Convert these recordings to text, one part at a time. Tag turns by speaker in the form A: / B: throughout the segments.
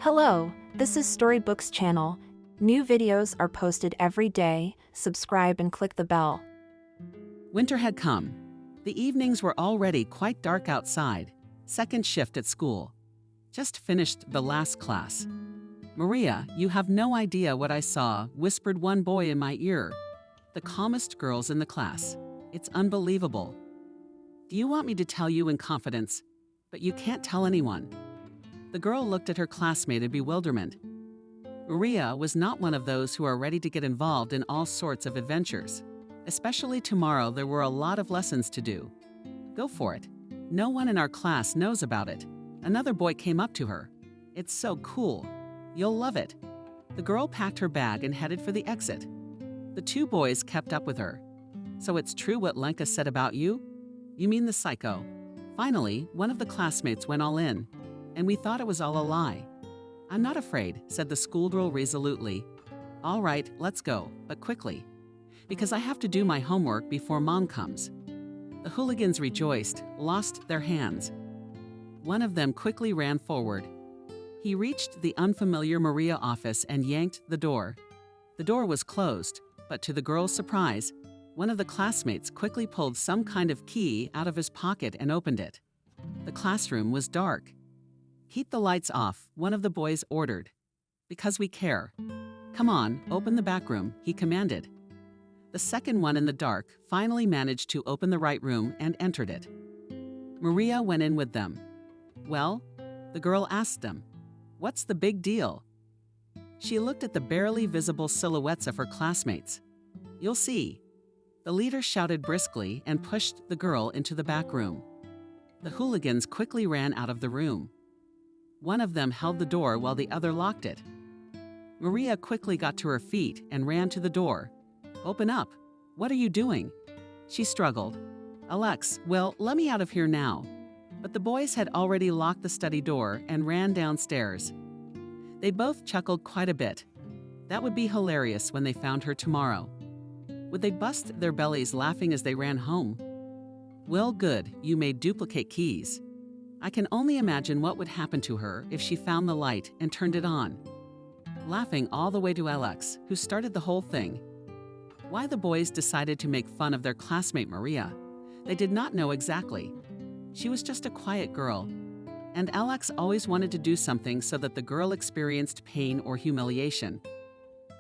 A: Hello, this is Storybooks channel. New videos are posted every day. Subscribe and click the bell.
B: Winter had come. The evenings were already quite dark outside. Second shift at school. Just finished the last class. "Maria, you have no idea what I saw," whispered one boy in my ear. The calmest girls in the class. "It's unbelievable." "Do you want me to tell you in confidence? But you can't tell anyone." The girl looked at her classmate in bewilderment. Maria was not one of those who are ready to get involved in all sorts of adventures. Especially tomorrow, there were a lot of lessons to do. "Go for it. No one in our class knows about it." Another boy came up to her. "It's so cool. You'll love it." The girl packed her bag and headed for the exit. The two boys kept up with her. "So it's true what Lenka said about you?" "You mean the psycho?" Finally, one of the classmates went all in. "And we thought it was all a lie." "I'm not afraid," said the schoolgirl resolutely. "All right, let's go, but quickly. Because I have to do my homework before Mom comes." The hooligans rejoiced, lost their hands. One of them quickly ran forward. He reached the unfamiliar Maria office and yanked the door. The door was closed, but to the girl's surprise, one of the classmates quickly pulled some kind of key out of his pocket and opened it. The classroom was dark. "Keep the lights off," one of the boys ordered. "Because we care." "Come on, open the back room," he commanded. The second one in the dark finally managed to open the right room and entered it. Maria went in with them. "Well?" the girl asked them. "What's the big deal?" She looked at the barely visible silhouettes of her classmates. "You'll see." The leader shouted briskly and pushed the girl into the back room. The hooligans quickly ran out of the room. One of them held the door while the other locked it. Maria quickly got to her feet and ran to the door. "Open up. What are you doing?" She struggled. "Alex, well, let me out of here now." But the boys had already locked the study door and ran downstairs. They both chuckled quite a bit. That would be hilarious when they found her tomorrow. Would they bust their bellies laughing as they ran home? "Well, good, you made duplicate keys." I can only imagine what would happen to her if she found the light and turned it on. Laughing all the way to Alex, who started the whole thing. Why the boys decided to make fun of their classmate Maria, they did not know exactly. She was just a quiet girl, and Alex always wanted to do something so that the girl experienced pain or humiliation.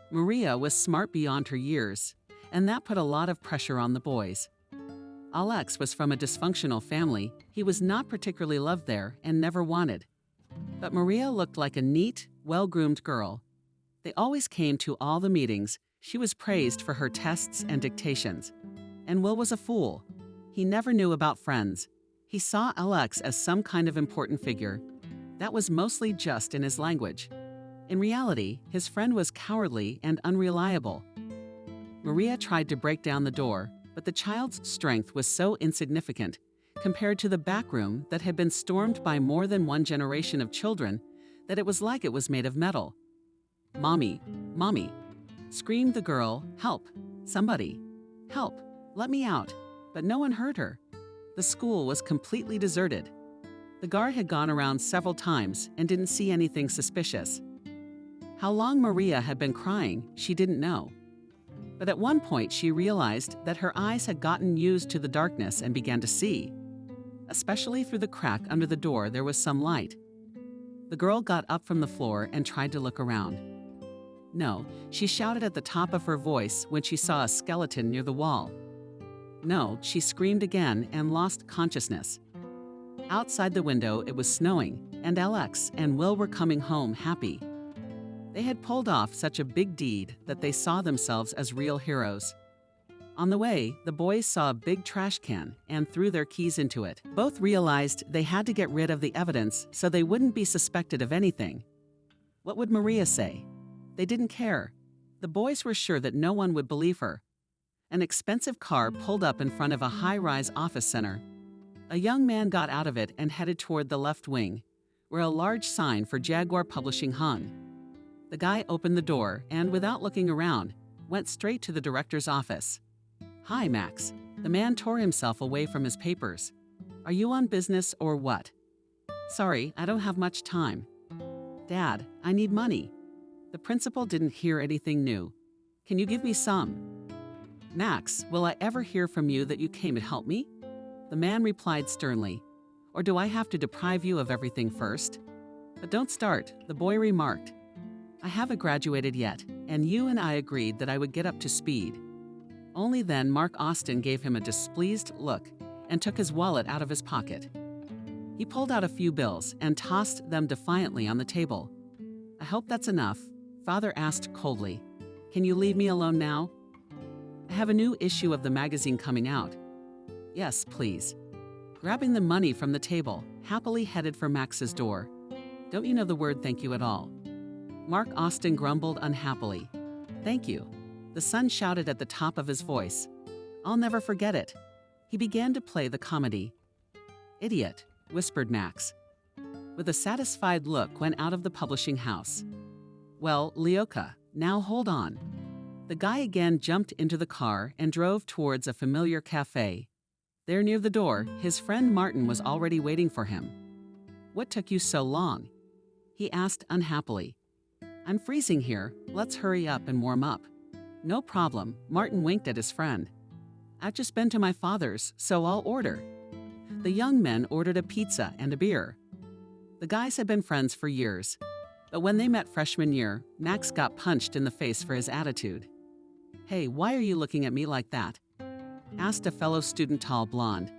B: Maria was smart beyond her years, and that put a lot of pressure on the boys. Alex was from a dysfunctional family. He was not particularly loved there and never wanted. But Maria looked like a neat, well-groomed girl. They always came to all the meetings. She was praised for her tests and dictations. And Will was a fool. He never knew about friends. He saw Alex as some kind of important figure. That was mostly just in his language. In reality, his friend was cowardly and unreliable. Maria tried to break down the door, but the child's strength was so insignificant compared to the back room that had been stormed by more than one generation of children that it was like it was made of metal. "Mommy, Mommy," screamed the girl. "Help! Somebody! Help! Let me out!" But no one heard her. The school was completely deserted. The guard had gone around several times and didn't see anything suspicious. How long Maria had been crying, she didn't know. But at one point she realized that her eyes had gotten used to the darkness and began to see. Especially through the crack under the door there was some light. The girl got up from the floor and tried to look around. No, she shouted at the top of her voice when she saw a skeleton near the wall. No, she screamed again and lost consciousness. Outside the window it was snowing, and Alex and Will were coming home happy. They had pulled off such a big deed that they saw themselves as real heroes. On the way, the boys saw a big trash can and threw their keys into it. Both realized they had to get rid of the evidence so they wouldn't be suspected of anything. What would Maria say? They didn't care. The boys were sure that no one would believe her. An expensive car pulled up in front of a high-rise office center. A young man got out of it and headed toward the left wing, where a large sign for Jaguar Publishing hung. The guy opened the door and, without looking around, went straight to the director's office. "Hi, Max." The man tore himself away from his papers. "Are you on business or what?" "Sorry, I don't have much time." Dad, I need money. The principal didn't hear anything new. Can you give me some? Max, will I ever hear from you that you came to help me? The man replied sternly. Or do I have to deprive you of everything first? But don't start, the boy remarked. I haven't graduated yet, and you and I agreed that I would get up to speed. Only then Mark Austin gave him a displeased look and took his wallet out of his pocket. He pulled out a few bills and tossed them defiantly on the table. I hope that's enough, Father asked coldly. Can you leave me alone now? I have a new issue of the magazine coming out. Yes, please. Grabbing the money from the table, happily headed for Max's door. Don't you know the word thank you at all? Mark Austin grumbled unhappily. Thank you. The son shouted at the top of his voice. I'll never forget it. He began to play the comedy. Idiot, whispered Max. With a satisfied look, went out of the publishing house. Well, Leoka, now hold on. The guy again jumped into the car and drove towards a familiar cafe. There near the door, his friend Martin was already waiting for him. What took you so long? He asked unhappily. I'm freezing here. Let's hurry up and warm up. No problem, Martin winked at his friend. I've just been to my father's, so I'll order. The young men ordered a pizza and a beer. The guys had been friends for years, but when they met freshman year, Max got punched in the face for his attitude. Hey, why are you looking at me like that? Asked a fellow student, tall blonde.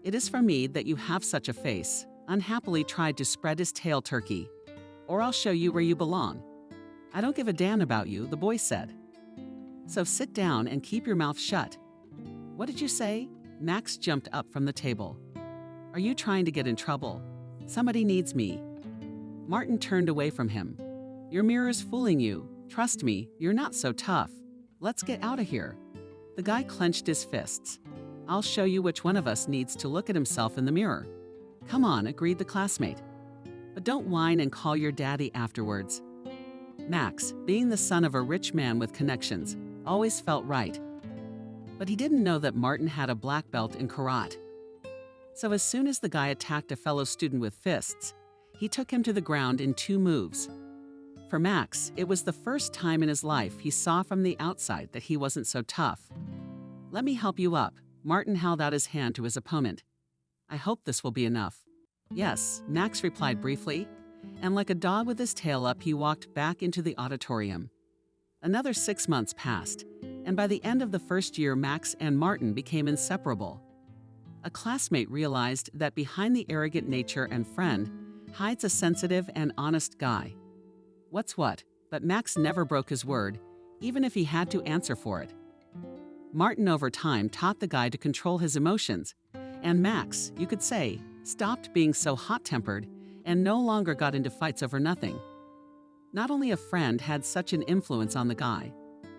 B: It is from me that you have such a face, unhappily tried to spread his tail turkey. Or I'll show you where you belong. I don't give a damn about you, the boy said. So sit down and keep your mouth shut. What did you say? Max jumped up from the table. Are you trying to get in trouble? Somebody needs me. Martin turned away from him. Your mirror's fooling you. Trust me, you're not so tough. Let's get out of here. The guy clenched his fists. I'll show you which one of us needs to look at himself in the mirror. Come on, agreed the classmate. But don't whine and call your daddy afterwards. Max, being the son of a rich man with connections, always felt right. But he didn't know that Martin had a black belt in karate. So as soon as the guy attacked a fellow student with fists, he took him to the ground in 2 moves. For Max, it was the first time in his life he saw from the outside that he wasn't so tough. Let me help you up. Martin held out his hand to his opponent. I hope this will be enough. Yes, Max replied briefly, and like a dog with his tail up, he walked back into the auditorium. Another 6 months passed, and by the end of the first year, Max and Martin became inseparable. A classmate realized that behind the arrogant nature and friend hides a sensitive and honest guy. What's what, but Max never broke his word, even if he had to answer for it. Martin over time taught the guy to control his emotions, and Max, you could say, stopped being so hot-tempered and no longer got into fights over nothing. Not only a friend had such an influence on the guy,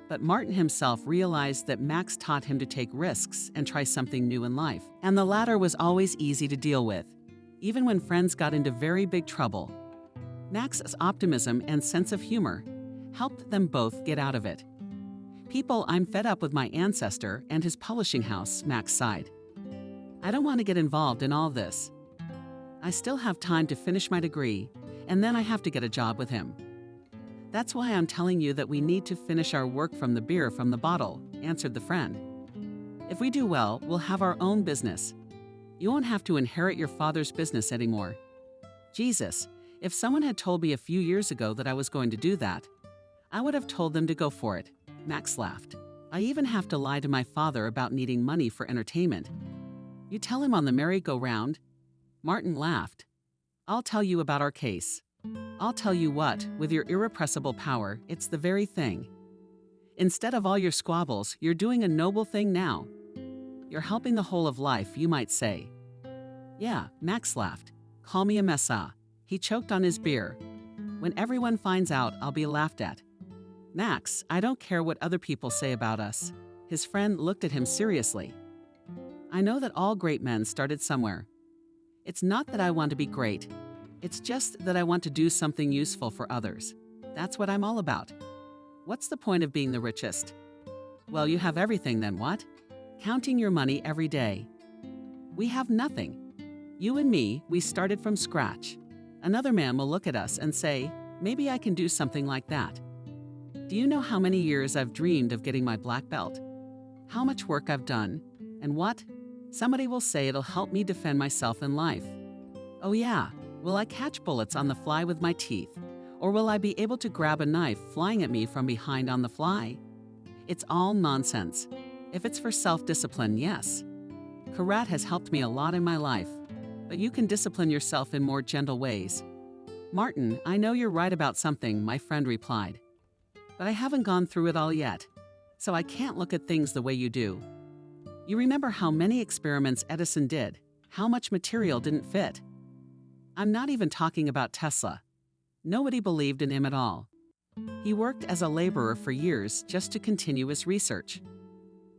B: but Martin himself realized that Max taught him to take risks and try something new in life, and the latter was always easy to deal with, even when friends got into very big trouble. Max's optimism and sense of humor helped them both get out of it. People, I'm fed up with my ancestor and his publishing house, Max sighed. I don't want to get involved in all this. I still have time to finish my degree, and then I have to get a job with him. That's why I'm telling you that we need to finish our work from the beer from the bottle, answered the friend. If we do well, we'll have our own business. You won't have to inherit your father's business anymore. Jesus, if someone had told me a few years ago that I was going to do that, I would have told them to go for it, Max laughed. I even have to lie to my father about needing money for entertainment. You tell him on the merry-go-round? Martin laughed. I'll tell you about our case. I'll tell you what, with your irrepressible power, it's the very thing. Instead of all your squabbles, you're doing a noble thing now. You're helping the whole of life, you might say. Yeah, Max laughed. Call me a messa. He choked on his beer. When everyone finds out, I'll be laughed at. Max, I don't care what other people say about us. His friend looked at him seriously. I know that all great men started somewhere. It's not that I want to be great. It's just that I want to do something useful for others. That's what I'm all about. What's the point of being the richest? Well, you have everything then, what? Counting your money every day. We have nothing. You and me, we started from scratch. Another man will look at us and say, Maybe I can do something like that. Do you know how many years I've dreamed of getting my black belt? How much work I've done? And what? Somebody will say it'll help me defend myself in life. Oh yeah, will I catch bullets on the fly with my teeth? Or will I be able to grab a knife flying at me from behind on the fly? It's all nonsense. If it's for self-discipline, yes. Karate has helped me a lot in my life, but you can discipline yourself in more gentle ways. Martin, I know you're right about something, my friend replied. But I haven't gone through it all yet, so I can't look at things the way you do. You remember how many experiments Edison did, how much material didn't fit. I'm not even talking about Tesla. Nobody believed in him at all. He worked as a laborer for years just to continue his research.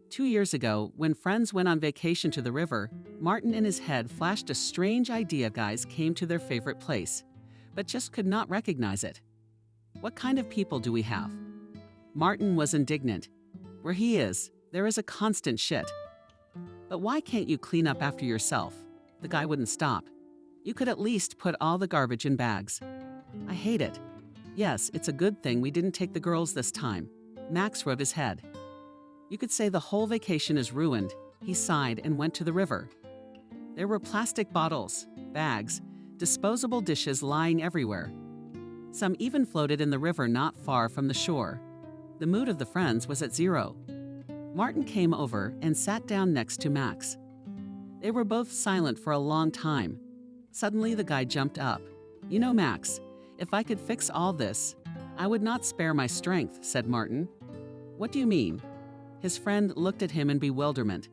B: 2 years ago, when friends went on vacation to the river, Martin in his head flashed a strange idea. Guys came to their favorite place, but just could not recognize it. What kind of people do we have? Martin was indignant. Where he is, there is a constant shit. But why can't you clean up after yourself? The guy wouldn't stop. You could at least put all the garbage in bags. I hate it. Yes, it's a good thing we didn't take the girls this time. Max rubbed his head. You could say the whole vacation is ruined. He sighed and went to the river. There were plastic bottles, bags, disposable dishes lying everywhere. Some even floated in the river not far from the shore. The mood of the friends was at zero. Martin came over and sat down next to Max. They were both silent for a long time. Suddenly the guy jumped up. You know, Max, if I could fix all this, I would not spare my strength, said Martin. What do you mean? His friend looked at him in bewilderment.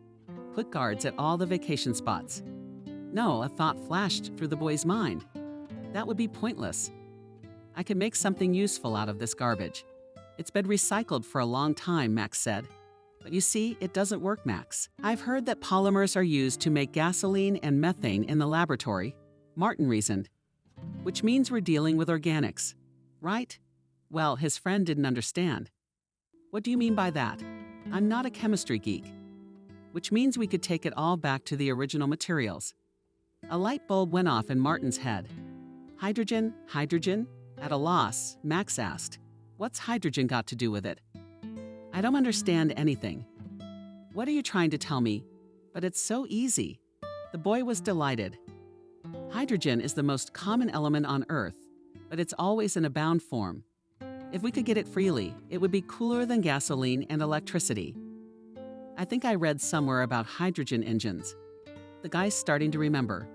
B: Put guards at all the vacation spots. No, a thought flashed through the boy's mind. That would be pointless. I could make something useful out of this garbage. It's been recycled for a long time, Max said. But you see, it doesn't work, Max. I've heard that polymers are used to make gasoline and methane in the laboratory, Martin reasoned. Which means we're dealing with organics, right? Well, his friend didn't understand. What do you mean by that? I'm not a chemistry geek. Which means we could take it all back to the original materials. A light bulb went off in Martin's head. Hydrogen, hydrogen? At a loss, Max asked. What's hydrogen got to do with it? I don't understand anything. What are you trying to tell me? But it's so easy. The boy was delighted. Hydrogen is the most common element on Earth, but it's always in a bound form. If we could get it freely, it would be cooler than gasoline and electricity. I think I read somewhere about hydrogen engines. The guy's starting to remember.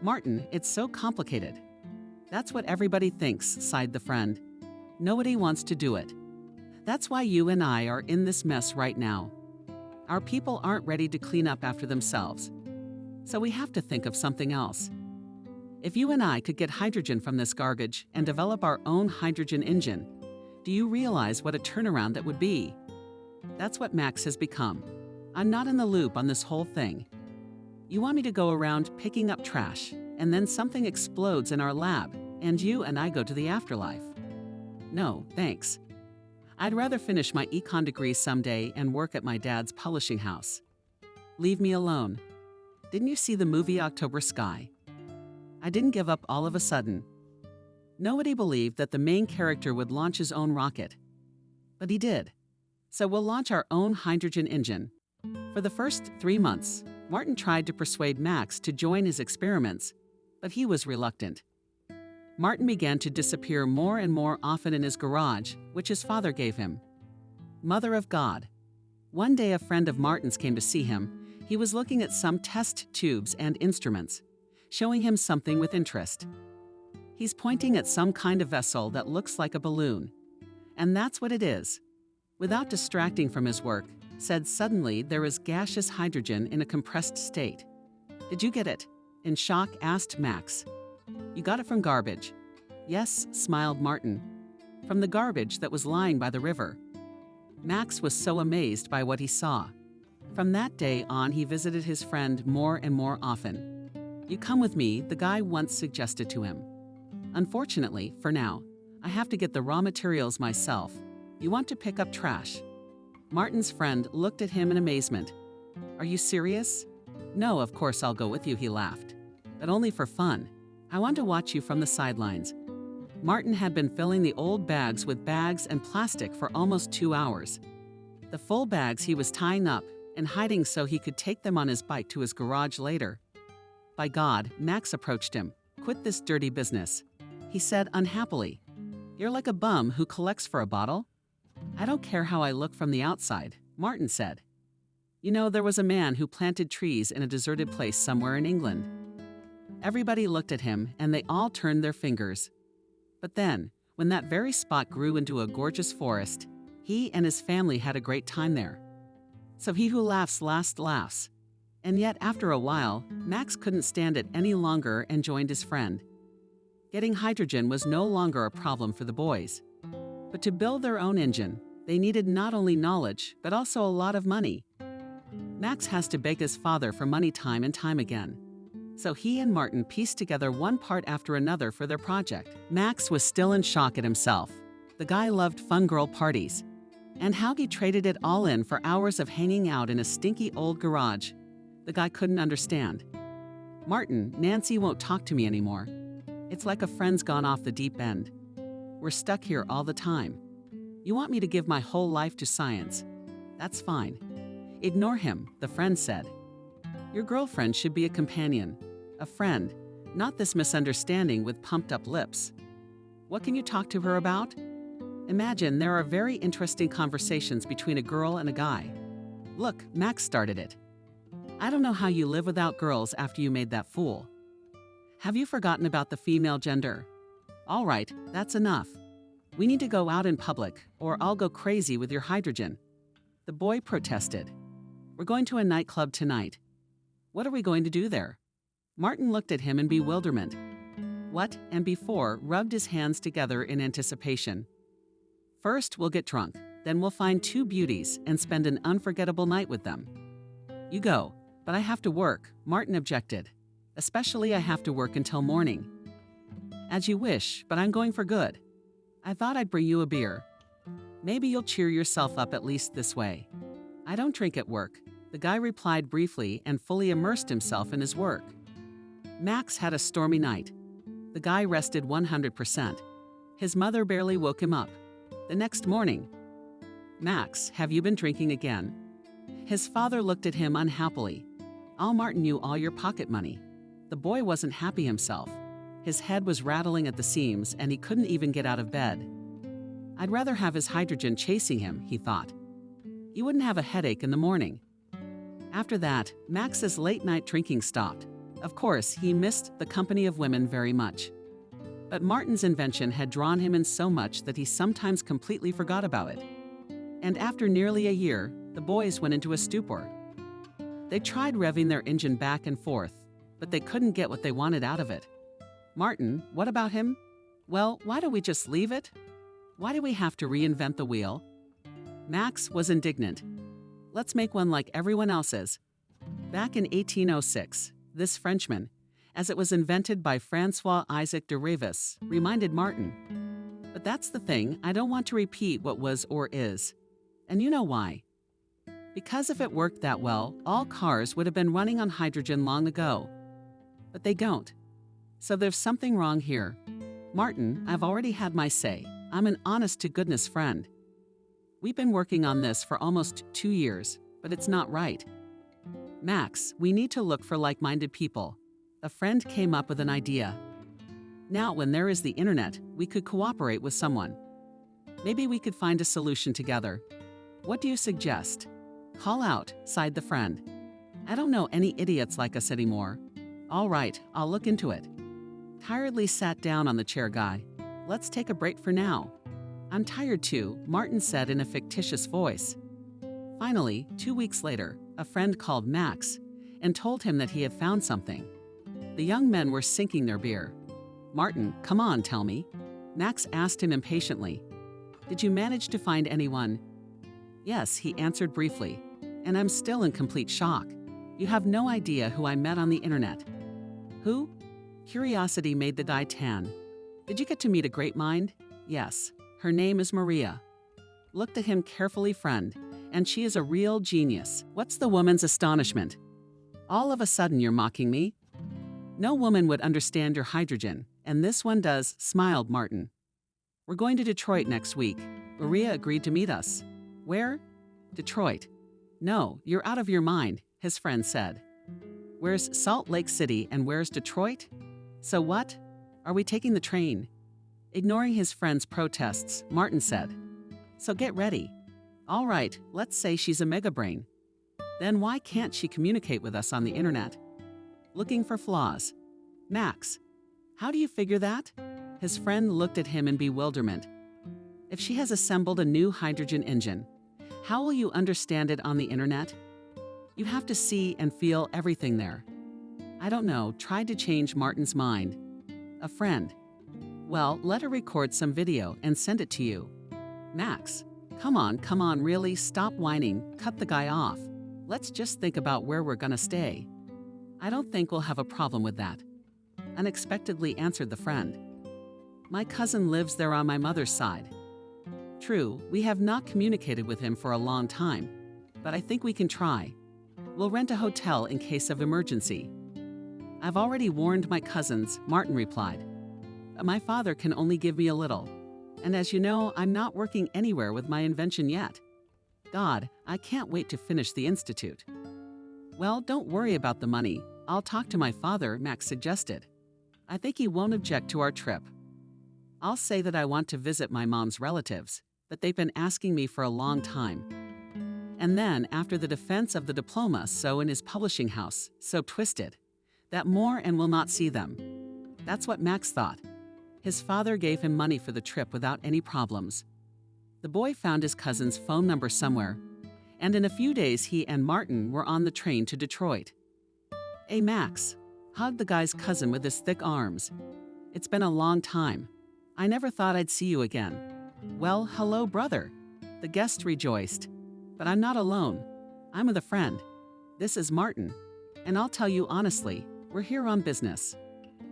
B: Martin, it's so complicated. That's what everybody thinks, sighed the friend. Nobody wants to do it. That's why you and I are in this mess right now. Our people aren't ready to clean up after themselves. So we have to think of something else. If you and I could get hydrogen from this garbage and develop our own hydrogen engine, do you realize what a turnaround that would be? That's what Max has become. I'm not in the loop on this whole thing. You want me to go around picking up trash, and then something explodes in our lab, and you and I go to the afterlife. No, thanks. I'd rather finish my econ degree someday and work at my dad's publishing house. Leave me alone. Didn't you see the movie October Sky? I didn't give up all of a sudden. Nobody believed that the main character would launch his own rocket. But he did. So we'll launch our own hydrogen engine. For the first 3 months, Martin tried to persuade Max to join his experiments, but he was reluctant. Martin began to disappear more and more often in his garage, which his father gave him. Mother of God. One day a friend of Martin's came to see him. He was looking at some test tubes and instruments, showing him something with interest. He's pointing at some kind of vessel that looks like a balloon. And that's what it is. Without distracting from his work, said suddenly there is gaseous hydrogen in a compressed state. Did you get it? In shock, asked Max. You got it from garbage. Yes, smiled Martin. From the garbage that was lying by the river. Max was so amazed by what he saw. From that day on, he visited his friend more and more often. You come with me, the guy once suggested to him. Unfortunately, for now, I have to get the raw materials myself. You want to pick up trash? Martin's friend looked at him in amazement. Are you serious? No, of course I'll go with you, he laughed. But only for fun. I want to watch you from the sidelines. Martin had been filling the old bags with bags and plastic for almost 2 hours. The full bags he was tying up and hiding so he could take them on his bike to his garage later. By God, Max approached him. "Quit this dirty business," he said unhappily. "You're like a bum who collects for a bottle." "I don't care how I look from the outside," Martin said. "You know, there was a man who planted trees in a deserted place somewhere in England." Everybody looked at him and they all turned their fingers. But then, when that very spot grew into a gorgeous forest, he and his family had a great time there. So he who laughs last laughs. And yet, after a while, Max couldn't stand it any longer and joined his friend. Getting hydrogen was no longer a problem for the boys. But to build their own engine, they needed not only knowledge, but also a lot of money. Max has to beg his father for money time and time again. So he and Martin pieced together one part after another for their project. Max was still in shock at himself. The guy loved fun girl parties. And how he traded it all in for hours of hanging out in a stinky old garage. The guy couldn't understand. "Martin, Nancy won't talk to me anymore. It's like a friend's gone off the deep end. We're stuck here all the time. You want me to give my whole life to science? That's fine." "Ignore him," the friend said. "Your girlfriend should be a companion, a friend, not this misunderstanding with pumped-up lips. What can you talk to her about? Imagine there are very interesting conversations between a girl and a guy. Look, Max started it. I don't know how you live without girls after you made that fool. Have you forgotten about the female gender? All right, that's enough. We need to go out in public, or I'll go crazy with your hydrogen." The boy protested. "We're going to a nightclub tonight. What are we going to do there?" Martin looked at him in bewilderment. "What?" and before rubbed his hands together in anticipation. "First, we'll get drunk. Then we'll find 2 beauties and spend an unforgettable night with them." "You go, but I have to work," Martin objected. "Especially I have to work until morning." "As you wish, but I'm going for good. I thought I'd bring you a beer. Maybe you'll cheer yourself up at least this way." "I don't drink at work," the guy replied briefly and fully immersed himself in his work. Max had a stormy night. The guy rested 100%. His mother barely woke him up. The next morning, "Max, have you been drinking again?" His father looked at him unhappily. "All Martin knew all your pocket money." The boy wasn't happy himself. His head was rattling at the seams and he couldn't even get out of bed. I'd rather have his hydrogen chasing him, he thought. He wouldn't have a headache in the morning. After that, Max's late-night drinking stopped. Of course, he missed the company of women very much. But Martin's invention had drawn him in so much that he sometimes completely forgot about it. And after nearly a year, the boys went into a stupor. They tried revving their engine back and forth, but they couldn't get what they wanted out of it. "Martin, what about him? Well, why don't we just leave it? Why do we have to reinvent the wheel?" Max was indignant. "Let's make one like everyone else's." Back in 1806, this Frenchman, as it was invented by François-Isaac de Rêves, reminded Martin. "But that's the thing, I don't want to repeat what was or is. And you know why. Because if it worked that well, all cars would have been running on hydrogen long ago. But they don't. So there's something wrong here. Martin, I've already had my say. I'm an honest-to-goodness friend. We've been working on this for almost 2 years, but it's not right. Max, we need to look for like-minded people." A friend came up with an idea. "Now, when there is the internet, we could cooperate with someone. Maybe we could find a solution together. What do you suggest?" "Call out," sighed the friend. "I don't know any idiots like us anymore." "All right, I'll look into it." Tiredly sat down on the chair guy. "Let's take a break for now." "I'm tired too," Martin said in a fictitious voice. Finally, 2 weeks later, a friend called Max and told him that he had found something. The young men were sinking their beer. "Martin, come on, tell me." Max asked him impatiently. "Did you manage to find anyone?" "Yes," he answered briefly. "And I'm still in complete shock. You have no idea who I met on the internet." "Who?" Curiosity made the guy tan. "Did you get to meet a great mind?" "Yes. Her name is Maria." Looked at him carefully, friend, and she is a real genius. What's the woman's astonishment? "All of a sudden you're mocking me?" "No woman would understand your hydrogen, and this one does," smiled Martin. We're going to Detroit next week. Maria agreed to meet us. Where? Detroit. No, you're out of your mind, his friend said. Where's Salt Lake City and where's Detroit? So what? Are we taking the train? Ignoring his friend's protests, Martin said. So get ready. All right, let's say she's a megabrain. Then why can't she communicate with us on the internet? Looking for flaws. Max, how do you figure that? His friend looked at him in bewilderment. If she has assembled a new hydrogen engine, how will you understand it on the internet? You have to see and feel everything there. I don't know, tried to change Martin's mind. A friend. Well, let her record some video and send it to you. Max, come on, really, stop whining, cut the guy off. Let's just think about where we're gonna stay. I don't think we'll have a problem with that. Unexpectedly answered the friend. My cousin lives there on my mother's side. True, we have not communicated with him for a long time, but I think we can try. We'll rent a hotel in case of emergency. I've already warned my cousins, Martin replied. My father can only give me a little, and as you know, I'm not working anywhere with my invention yet. God, I can't wait to finish the institute. Well, don't worry about the money. I'll talk to my father, Max suggested. I think he won't object to our trip. I'll say that I want to visit my mom's relatives, that they've been asking me for a long time. And then, after the defense of the diploma so in his publishing house, so twisted, that more and will not see them. That's what Max thought. His father gave him money for the trip without any problems. The boy found his cousin's phone number somewhere, and in a few days he and Martin were on the train to Detroit. Hey Max, hugged the guy's cousin with his thick arms. It's been a long time. I never thought I'd see you again. Well, hello brother. The guest rejoiced. But I'm not alone. I'm with a friend. This is Martin. And I'll tell you honestly, we're here on business.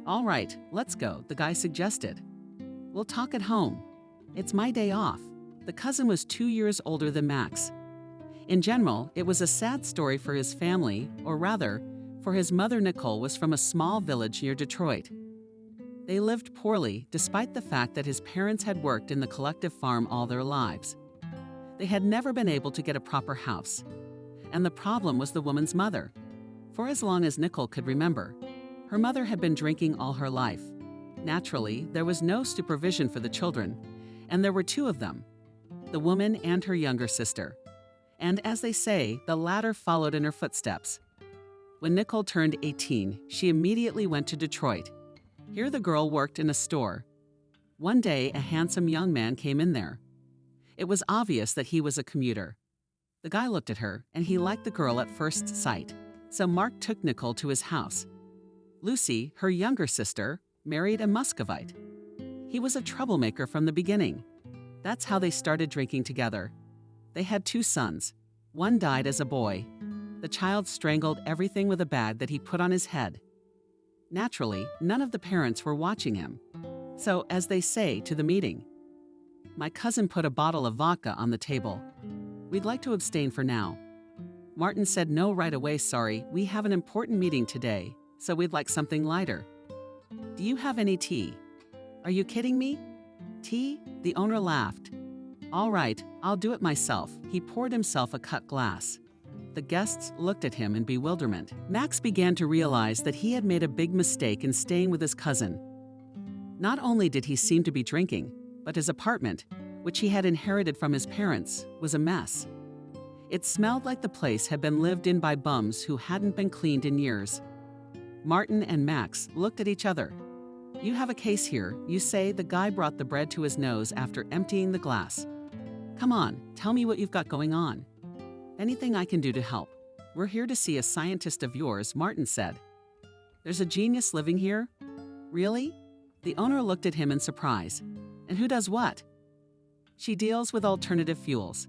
B: All right, let's go, the guy suggested. We'll talk at home. It's my day off. The cousin was 2 years older than Max. In general, it was a sad story for his family, or rather, for his mother Nicole was from a small village near Detroit. They lived poorly despite the fact that his parents had worked in the collective farm all their lives. They had never been able to get a proper house. And the problem was the woman's mother. For as long as Nicole could remember, her mother had been drinking all her life. Naturally, there was no supervision for the children, and there were two of them, the woman and her younger sister. And as they say, the latter followed in her footsteps. When Nicole turned 18, she immediately went to Detroit. Here the girl worked in a store. One day, a handsome young man came in there. It was obvious that he was a commuter. The guy looked at her, and he liked the girl at first sight, so Mark took Nicole to his house. Lucy, her younger sister, married a Muscovite. He was a troublemaker from the beginning. That's how they started drinking together. They had 2 sons. One died as a boy. The child strangled everything with a bag that he put on his head. Naturally, none of the parents were watching him. So, as they say to the meeting, my cousin put a bottle of vodka on the table. We'd like to abstain for now. Martin said no right away, sorry, we have an important meeting today, so we'd like something lighter. Do you have any tea? Are you kidding me? Tea? The owner laughed. All right, I'll do it myself. He poured himself a cut glass. The guests looked at him in bewilderment. Max began to realize that he had made a big mistake in staying with his cousin. Not only did he seem to be drinking, but his apartment, which he had inherited from his parents, was a mess. It smelled like the place had been lived in by bums who hadn't been cleaned in years. Martin and Max looked at each other. You have a case here, you say. The guy brought the bread to his nose after emptying the glass. Come on, tell me what you've got going on. Anything I can do to help. We're here to see a scientist of yours, Martin said. There's a genius living here? Really? The owner looked at him in surprise. And who does what? She deals with alternative fuels.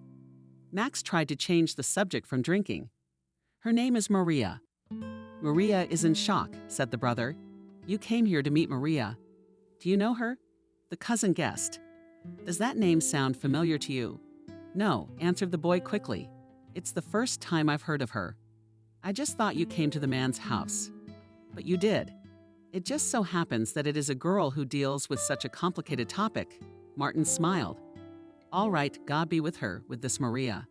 B: Max tried to change the subject from drinking. Her name is Maria. Maria is in shock, said the brother. You came here to meet Maria. Do you know her? The cousin guessed. Does that name sound familiar to you? No, answered the boy quickly. It's the first time I've heard of her. I just thought you came to the man's house. But you did. It just so happens that it is a girl who deals with such a complicated topic, Martin smiled. All right, God be with her, with this Maria.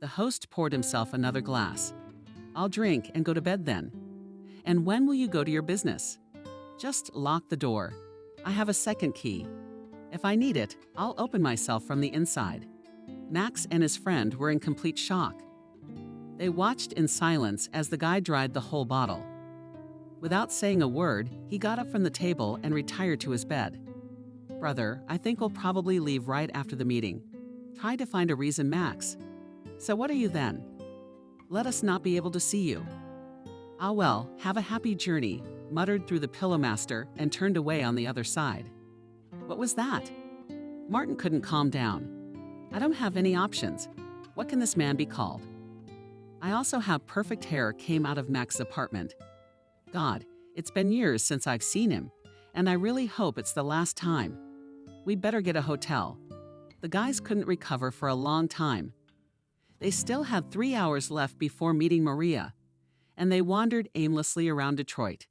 B: The host poured himself another glass. I'll drink and go to bed then. And when will you go to your business? Just lock the door. I have a second key. If I need it, I'll open myself from the inside. Max and his friend were in complete shock. They watched in silence as the guy dried the whole bottle. Without saying a word, he got up from the table and retired to his bed. Brother, I think we'll probably leave right after the meeting. Try to find a reason, Max. So what are you then? Let us not be able to see you. Ah well, have a happy journey, muttered through the pillowmaster and turned away on the other side. What was that? Martin couldn't calm down. I don't have any options. What can this man be called? I also have perfect hair came out of Max's apartment. God, it's been years since I've seen him, and I really hope it's the last time. We better get a hotel. The guys couldn't recover for a long time. They still had 3 hours left before meeting Maria, and they wandered aimlessly around Detroit.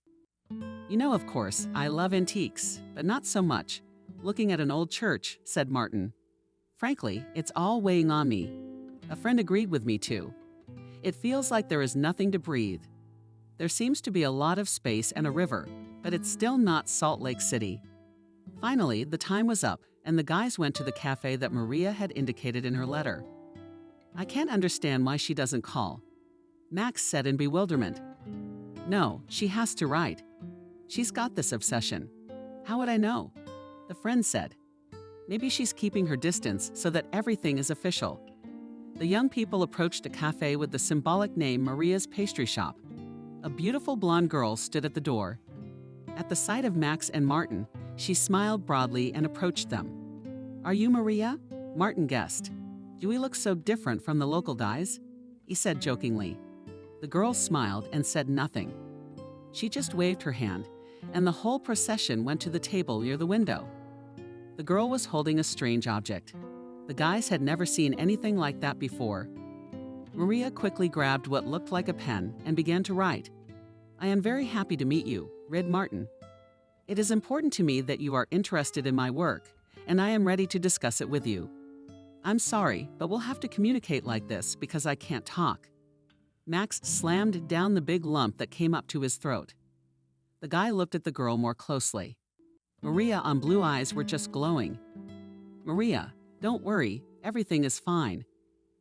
B: You know, of course, I love antiques, but not so much. Looking at an old church, said Martin. Frankly, it's all weighing on me. A friend agreed with me too. It feels like there is nothing to breathe. There seems to be a lot of space and a river, but it's still not Salt Lake City. Finally, the time was up, and the guys went to the cafe that Maria had indicated in her letter. I can't understand why she doesn't call, Max said in bewilderment. No, she has to write. She's got this obsession. How would I know? The friend said. Maybe she's keeping her distance so that everything is official. The young people approached a cafe with the symbolic name Maria's Pastry Shop. A beautiful blonde girl stood at the door. At the sight of Max and Martin, she smiled broadly and approached them. Are you Maria? Martin guessed. Do we look so different from the local guys? He said jokingly. The girl smiled and said nothing. She just waved her hand, and the whole procession went to the table near the window. The girl was holding a strange object. The guys had never seen anything like that before. Maria quickly grabbed what looked like a pen and began to write. I am very happy to meet you, read Martin. It is important to me that you are interested in my work, and I am ready to discuss it with you. I'm sorry, but we'll have to communicate like this because I can't talk. Max slammed down the big lump that came up to his throat. The guy looked at the girl more closely. Maria's blue eyes were just glowing. Maria, don't worry, everything is fine.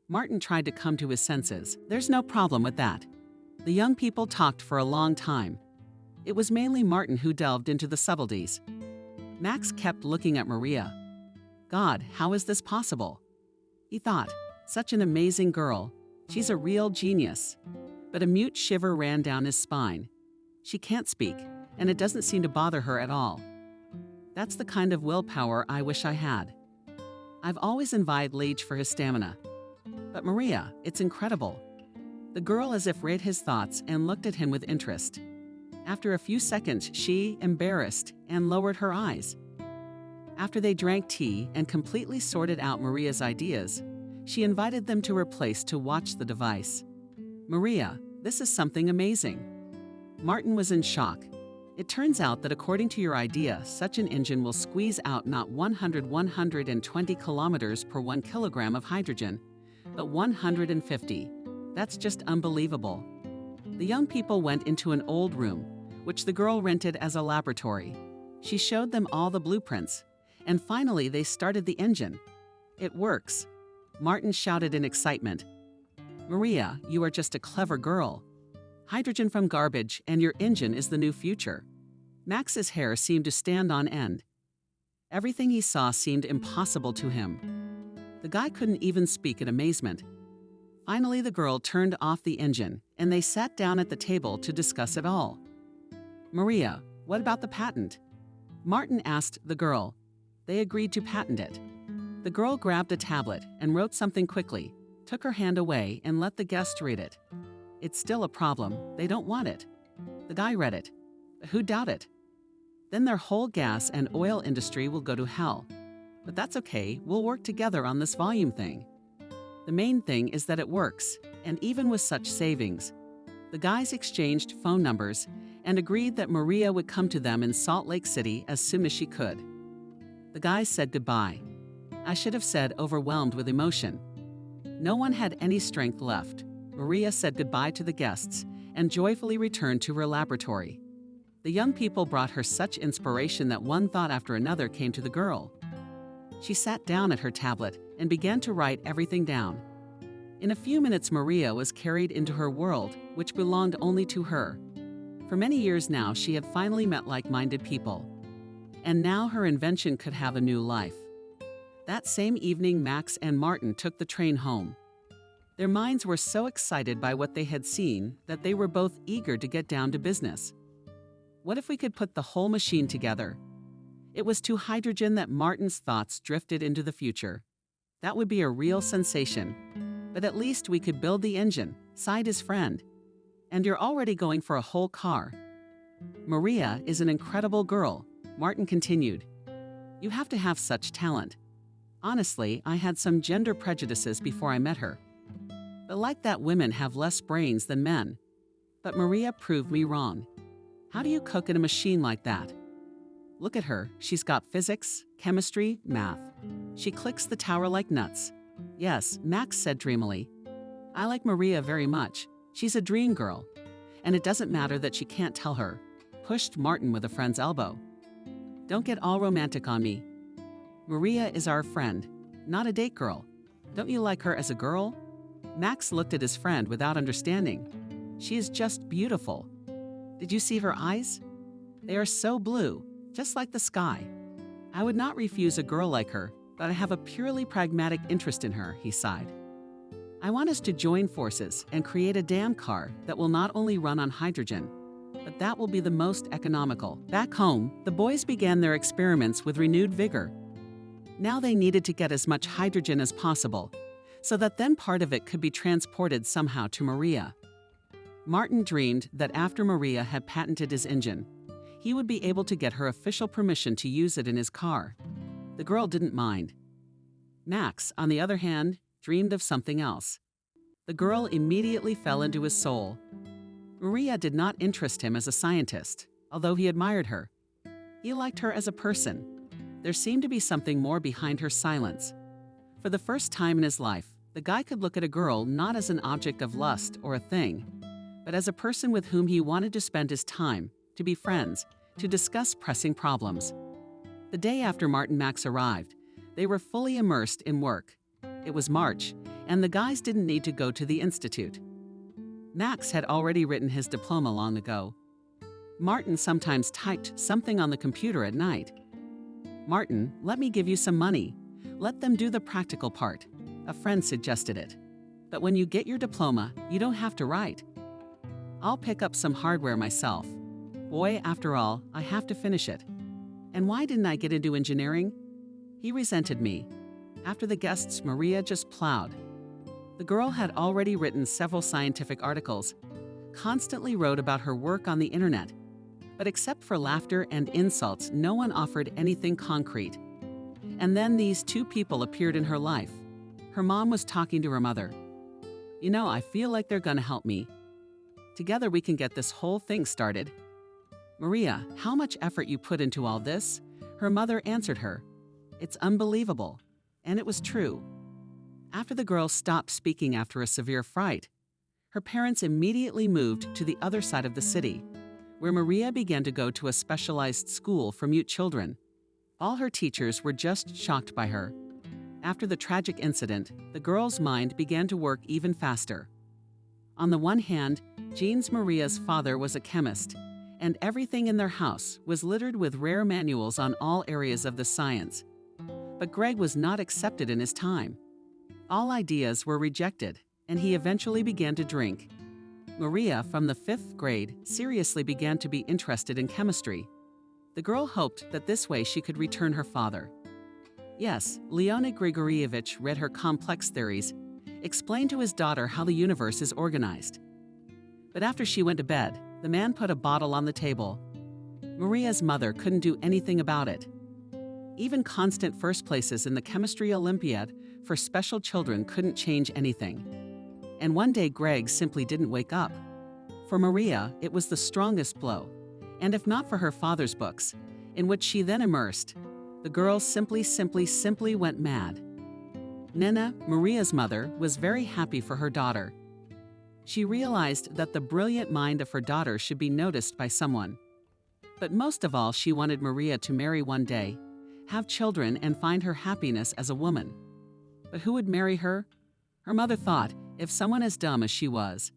B: Martin tried to come to his senses. There's no problem with that. The young people talked for a long time. It was mainly Martin who delved into the subtleties. Max kept looking at Maria. God, how is this possible? He thought, such an amazing girl. She's a real genius. But a mute shiver ran down his spine. She can't speak, and it doesn't seem to bother her at all. That's the kind of willpower I wish I had. I've always envied Lage for his stamina. But Maria, it's incredible. The girl as if read his thoughts and looked at him with interest. After a few seconds, she, embarrassed, and lowered her eyes. After they drank tea and completely sorted out Maria's ideas, she invited them to her place to watch the device. Maria, this is something amazing. Martin was in shock. It turns out that according to your idea, such an engine will squeeze out not 120 kilometers per 1 kilogram of hydrogen, but 150. That's just unbelievable. The young people went into an old room, which the girl rented as a laboratory. She showed them all the blueprints, and finally they started the engine. It works. Martin shouted in excitement. Maria, you are just a clever girl. Hydrogen from garbage and your engine is the new future. Max's hair seemed to stand on end. Everything he saw seemed impossible to him. The guy couldn't even speak in amazement. Finally, the girl turned off the engine, and they sat down at the table to discuss it all. Maria, what about the patent? Martin asked the girl. They agreed to patent it. The girl grabbed a tablet and wrote something quickly, took her hand away, and let the guest read it. It's still a problem. They don't want it. The guy read it. Who'd doubt it? Then their whole gas and oil industry will go to hell. But that's okay. We'll work together on this volume thing. The main thing is that it works, and even with such savings. The guys exchanged phone numbers and agreed that Maria would come to them in Salt Lake City as soon as she could. The guys said goodbye. I should have said overwhelmed with emotion. No one had any strength left. Maria said goodbye to the guests and joyfully returned to her laboratory. The young people brought her such inspiration that one thought after another came to the girl. She sat down at her tablet and began to write everything down. In a few minutes, Maria was carried into her world, which belonged only to her. For many years now, she had finally met like-minded people. And now her invention could have a new life. That same evening, Max and Martin took the train home. Their minds were so excited by what they had seen that they were both eager to get down to business. What if we could put the whole machine together? It was to hydrogen that Martin's thoughts drifted into the future. That would be a real sensation. But at least we could build the engine, sighed his friend. And you're already going for a whole car. Maria is an incredible girl, Martin continued. You have to have such talent. Honestly, I had some gender prejudices before I met her. But like that, women have less brains than men. But Maria proved me wrong. How do you cook in a machine like that? Look at her. She's got physics, chemistry, math. She clicks the tower like nuts. Yes, Max said dreamily. I like Maria very much. She's a dream girl. And it doesn't matter that she can't tell her. Pushed Martin with a friend's elbow. Don't get all romantic on me. Maria is our friend, not a date girl. Don't you like her as a girl? Max looked at his friend without understanding. She is just beautiful. Did you see her eyes? They are so blue, just like the sky. I would not refuse a girl like her, but I have a purely pragmatic interest in her, he sighed. I want us to join forces and create a damn car that will not only run on hydrogen, but that will be the most economical. Back home, the boys began their experiments with renewed vigor. Now they needed to get as much hydrogen as possible, so that then part of it could be transported somehow to Maria. Martin dreamed that after Maria had patented his engine, he would be able to get her official permission to use it in his car. The girl didn't mind. Max, on the other hand, dreamed of something else. The girl immediately fell into his soul. Maria did not interest him as a scientist, although he admired her. He liked her as a person. There seemed to be something more behind her silence. For the first time in his life, the guy could look at a girl not as an object of lust or a thing, but as a person with whom he wanted to spend his time, to be friends, to discuss pressing problems. The day after Martin Max arrived, they were fully immersed in work. It was March, and the guys didn't need to go to the institute. Max had already written his diploma long ago. Martin sometimes typed something on the computer at night. Martin, let me give you some money. Let them do the practical part. A friend suggested it. But when you get your diploma, you don't have to write. I'll pick up some hardware myself. Boy, after all, I have to finish it. And why didn't I get into engineering? He resented me. After the guests, Maria just plowed. The girl had already written several scientific articles, constantly wrote about her work on the internet. But except for laughter and insults, no one offered anything concrete. And then these two people appeared in her life. Her mom was talking to her mother. You know, I feel like they're gonna help me. Together we can get this whole thing started. Maria, how much effort you put into all this? Her mother answered her. It's unbelievable. And it was true. After the girl stopped speaking after a severe fright, her parents immediately moved to the other side of the city, where Maria began to go to a specialized school for mute children. All her teachers were just shocked by her. After the tragic incident, the girl's mind began to work even faster. On the one hand, Jean's Maria's father was a chemist, and everything in their house was littered with rare manuals on all areas of the science. But Greg was not accepted in his time. All ideas were rejected, and he eventually began to drink. Maria, from the 5th grade, seriously began to be interested in chemistry. The girl hoped that this way she could return her father. Yes, Leonid Grigorievich read her complex theories, explained to his daughter how the universe is organized. But after she went to bed, the man put a bottle on the table. Maria's mother couldn't do anything about it. Even constant first places in the chemistry Olympiad for special children couldn't change anything. And one day Greg simply didn't wake up. For Maria, it was the strongest blow. And if not for her father's books, in which she then immersed, The girl simply went mad. Nena, Maria's mother, was very happy for her daughter. She realized that the brilliant mind of her daughter should be noticed by someone. But most of all, she wanted Maria to marry one day, have children, and find her happiness as a woman. But who would marry her? Her mother thought, if someone as dumb as she was.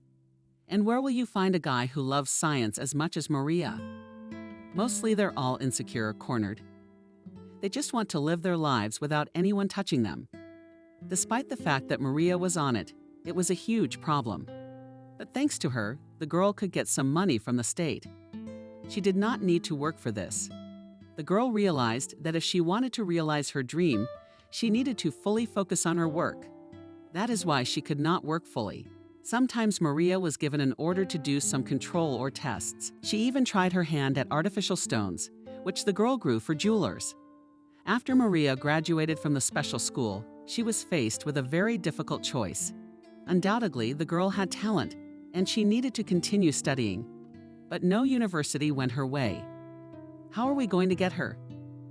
B: And where will you find a guy who loves science as much as Maria? Mostly they're all insecure, cornered. They just want to live their lives without anyone touching them. Despite the fact that Maria was on it, it was a huge problem. But thanks to her, the girl could get some money from the state. She did not need to work for this. The girl realized that if she wanted to realize her dream, she needed to fully focus on her work. That is why she could not work fully. Sometimes Maria was given an order to do some control or tests. She even tried her hand at artificial stones, which the girl grew for jewelers. After Maria graduated from the special school, she was faced with a very difficult choice. Undoubtedly, the girl had talent, and she needed to continue studying. But no university went her way. "How are we going to get her?"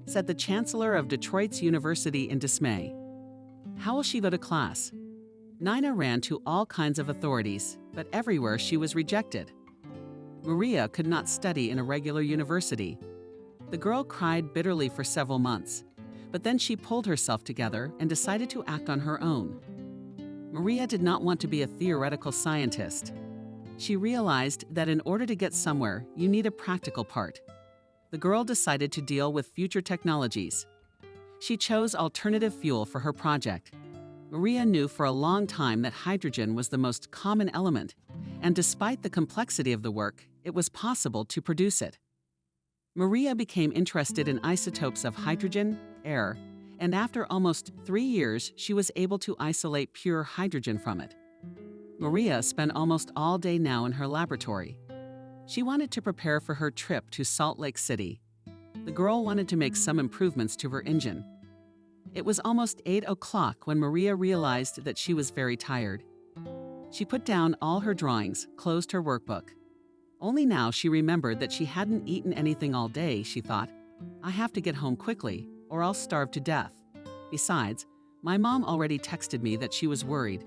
B: said the chancellor of Detroit's university in dismay. "How will she go to class?" Nina ran to all kinds of authorities, but everywhere she was rejected. Maria could not study in a regular university. The girl cried bitterly for several months, but then she pulled herself together and decided to act on her own. Maria did not want to be a theoretical scientist. She realized that in order to get somewhere, you need a practical part. The girl decided to deal with future technologies. She chose alternative fuel for her project. Maria knew for a long time that hydrogen was the most common element, and despite the complexity of the work, it was possible to produce it. Maria became interested in isotopes of hydrogen, air, and after almost 3 years, she was able to isolate pure hydrogen from it. Maria spent almost all day now in her laboratory. She wanted to prepare for her trip to Salt Lake City. The girl wanted to make some improvements to her engine. It was almost 8 o'clock when Maria realized that she was very tired. She put down all her drawings, closed her workbook. Only now she remembered that she hadn't eaten anything all day. She thought, "I have to get home quickly, or I'll starve to death. Besides, my mom already texted me that she was worried."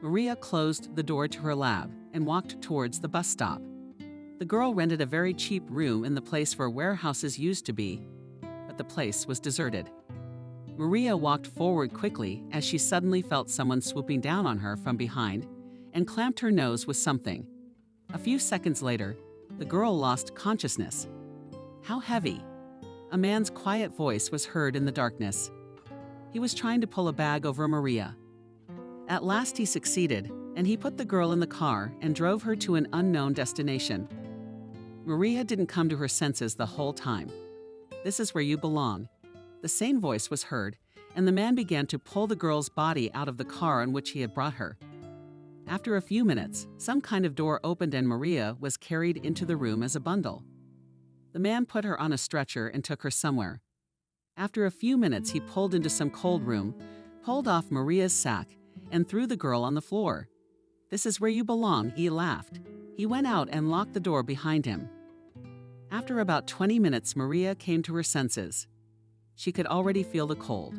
B: Maria closed the door to her lab and walked towards the bus stop. The girl rented a very cheap room in the place where warehouses used to be, but the place was deserted. Maria walked forward quickly as she suddenly felt someone swooping down on her from behind and clamped her nose with something. A few seconds later, the girl lost consciousness. How heavy! A man's quiet voice was heard in the darkness. He was trying to pull a bag over Maria. At last he succeeded, and he put the girl in the car and drove her to an unknown destination. Maria didn't come to her senses the whole time. "This is where you belong." The same voice was heard, and the man began to pull the girl's body out of the car in which he had brought her. After a few minutes, some kind of door opened and Maria was carried into the room as a bundle. The man put her on a stretcher and took her somewhere. After a few minutes, he pulled into some cold room, pulled off Maria's sack, and threw the girl on the floor. "This is where you belong," he laughed. He went out and locked the door behind him. After about 20 minutes, Maria came to her senses. She could already feel the cold.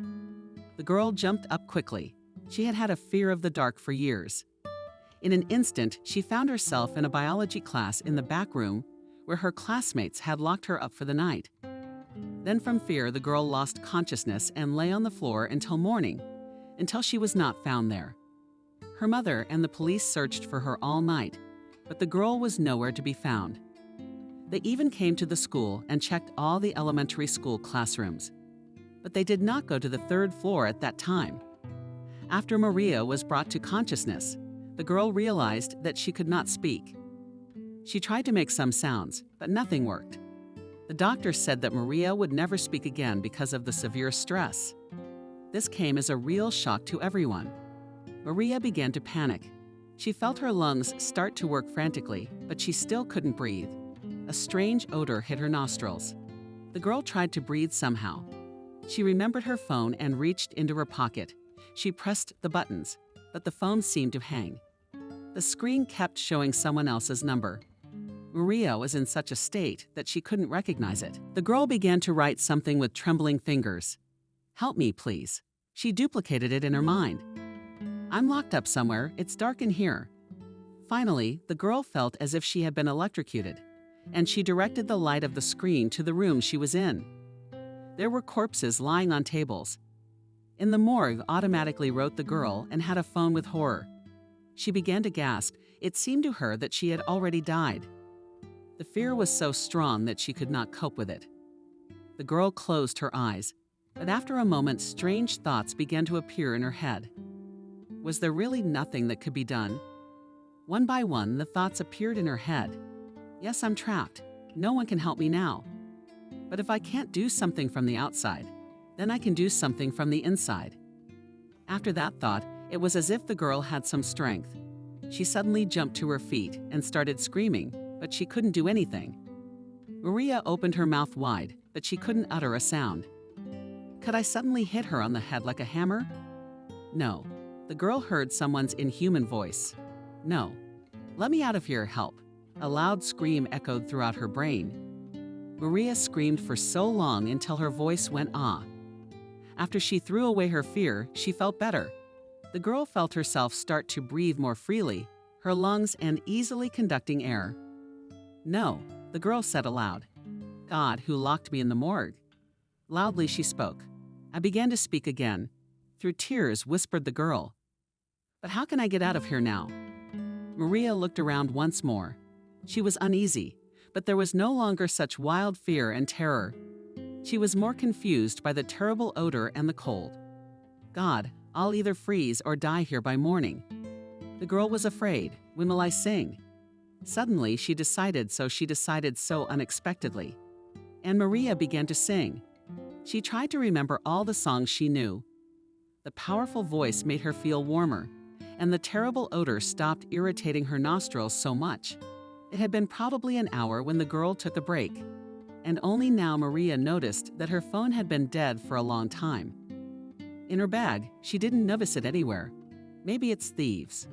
B: The girl jumped up quickly. She had had a fear of the dark for years. In an instant, she found herself in a biology class in the back room where her classmates had locked her up for the night. Then from fear, the girl lost consciousness and lay on the floor until morning, until she was not found there. Her mother and the police searched for her all night, but the girl was nowhere to be found. They even came to the school and checked all the elementary school classrooms, but they did not go to the 3rd floor at that time. After Maria was brought to consciousness, the girl realized that she could not speak. She tried to make some sounds, but nothing worked. The doctor said that Maria would never speak again because of the severe stress. This came as a real shock to everyone. Maria began to panic. She felt her lungs start to work frantically, but she still couldn't breathe. A strange odor hit her nostrils. The girl tried to breathe somehow. She remembered her phone and reached into her pocket. She pressed the buttons, but the phone seemed to hang. The screen kept showing someone else's number. Maria was in such a state that she couldn't recognize it. The girl began to write something with trembling fingers. "Help me, please." She duplicated it in her mind. "I'm locked up somewhere. It's dark in here." Finally, the girl felt as if she had been electrocuted, and she directed the light of the screen to the room she was in. There were corpses lying on tables. In the morgue, automatically wrote the girl and had a phone with horror. She began to gasp. It seemed to her that she had already died. The fear was so strong that she could not cope with it. The girl closed her eyes, but after a moment, strange thoughts began to appear in her head. Was there really nothing that could be done? One by one, the thoughts appeared in her head. Yes, I'm trapped. No one can help me now. But if I can't do something from the outside, then I can do something from the inside. After that thought, it was as if the girl had some strength. She suddenly jumped to her feet and started screaming, but she couldn't do anything. Maria opened her mouth wide, but she couldn't utter a sound. Could I suddenly hit her on the head like a hammer? No. The girl heard someone's inhuman voice. No. Let me out of here, help. A loud scream echoed throughout her brain. Maria screamed for so long until her voice went ah. After she threw away her fear, she felt better. The girl felt herself start to breathe more freely, her lungs and easily conducting air. No, the girl said aloud. God, who locked me in the morgue. Loudly she spoke. I began to speak again. Through tears, whispered the girl. But how can I get out of here now? Maria looked around once more. She was uneasy, but there was no longer such wild fear and terror. She was more confused by the terrible odor and the cold. God, I'll either freeze or die here by morning. The girl was afraid. When will I sing? Suddenly, she decided so unexpectedly. And Maria began to sing. She tried to remember all the songs she knew. The powerful voice made her feel warmer, and the terrible odor stopped irritating her nostrils so much. It had been probably an hour when the girl took a break, and only now Maria noticed that her phone had been dead for a long time. In her bag, she didn't notice it anywhere. Maybe it's thieves.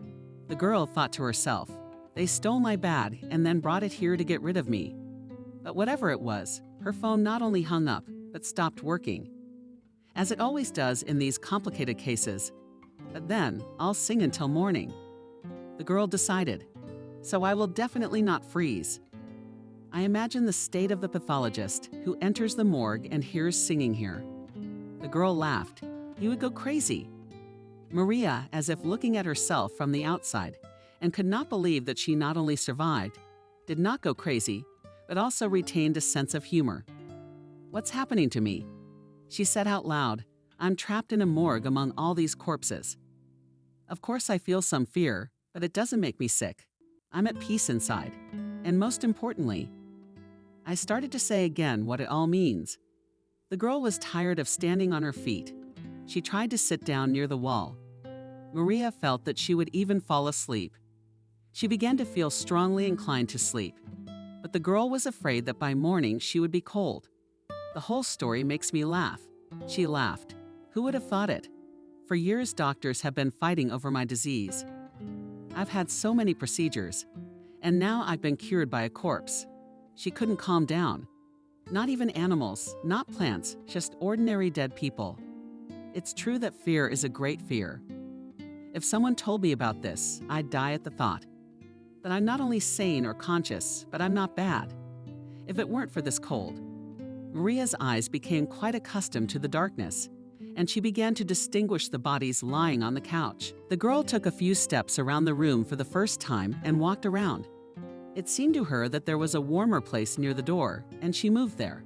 B: The girl thought to herself, they stole my bag and then brought it here to get rid of me. But whatever it was, her phone not only hung up, but stopped working. As it always does in these complicated cases. But then, I'll sing until morning. The girl decided. So I will definitely not freeze. I imagine the state of the pathologist who enters the morgue and hears singing here. The girl laughed. You would go crazy. Maria, as if looking at herself from the outside, and could not believe that she not only survived, did not go crazy, but also retained a sense of humor. What's happening to me? She said out loud, I'm trapped in a morgue among all these corpses. Of course I feel some fear, but it doesn't make me sick. I'm at peace inside. And most importantly, I started to say again what it all means. The girl was tired of standing on her feet. She tried to sit down near the wall. Maria felt that she would even fall asleep. She began to feel strongly inclined to sleep, but the girl was afraid that by morning she would be cold. The whole story makes me laugh. She laughed. Who would have thought it? For years, doctors have been fighting over my disease. I've had so many procedures, and now I've been cured by a corpse. She couldn't calm down. Not even animals, not plants, just ordinary dead people. It's true that fear is a great fear. If someone told me about this, I'd die at the thought. That I'm not only sane or conscious, but I'm not bad. If it weren't for this cold. Maria's eyes became quite accustomed to the darkness, and she began to distinguish the bodies lying on the couch. The girl took a few steps around the room for the first time and walked around. It seemed to her that there was a warmer place near the door, and she moved there.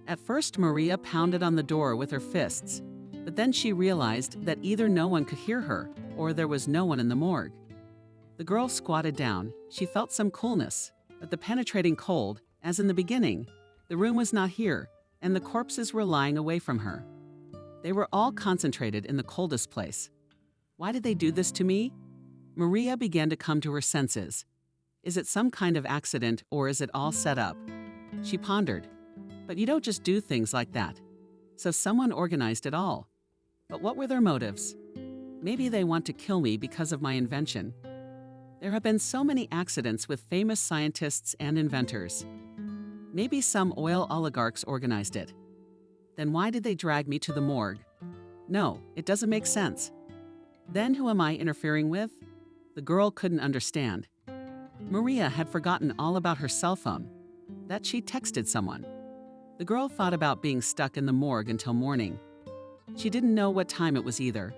B: At first, Maria pounded on the door with her fists, but then she realized that either no one could hear her, or there was no one in the morgue. The girl squatted down. She felt some coolness, but the penetrating cold, as in the beginning, the room was not here, and the corpses were lying away from her. They were all concentrated in the coldest place. Why did they do this to me? Maria began to come to her senses. Is it some kind of accident, or is it all set up? She pondered. But you don't just do things like that. So someone organized it all. But what were their motives? Maybe they want to kill me because of my invention. There have been so many accidents with famous scientists and inventors. Maybe some oil oligarchs organized it. Then why did they drag me to the morgue? No, it doesn't make sense. Then who am I interfering with? The girl couldn't understand. Maria had forgotten all about her cell phone, that she texted someone. The girl thought about being stuck in the morgue until morning. She didn't know what time it was either.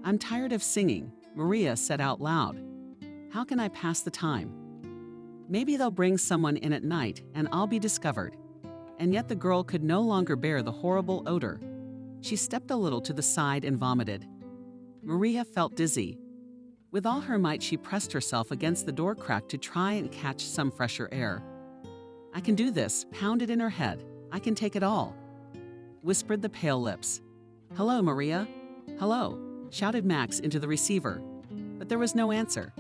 B: I'm tired of singing, Maria said out loud. How can I pass the time? Maybe they'll bring someone in at night and I'll be discovered. And yet the girl could no longer bear the horrible odor. She stepped a little to the side and vomited. Maria felt dizzy. With all her might, she pressed herself against the door crack to try and catch some fresher air. I can do this, pounded in her head. I can take it all, whispered the pale lips. Hello, Maria. Hello, shouted Max into the receiver. But there was no answer.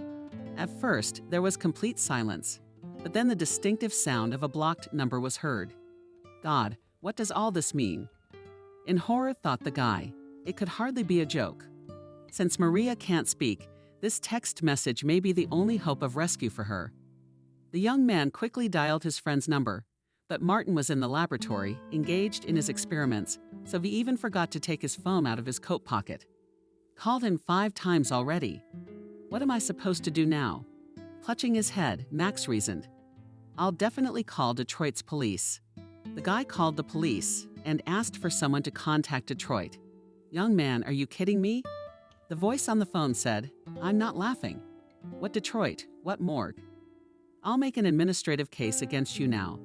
B: At first, there was complete silence, but then the distinctive sound of a blocked number was heard. God, what does all this mean? In horror, thought the guy. It could hardly be a joke. Since Maria can't speak, this text message may be the only hope of rescue for her. The young man quickly dialed his friend's number, but Martin was in the laboratory, engaged in his experiments, so he even forgot to take his phone out of his coat pocket. Called him 5 times already. What am I supposed to do now? Clutching his head, Max reasoned. I'll definitely call Detroit's police. The guy called the police and asked for someone to contact Detroit. Young man, are you kidding me? The voice on the phone said, I'm not laughing. What Detroit? What morgue? I'll make an administrative case against you now.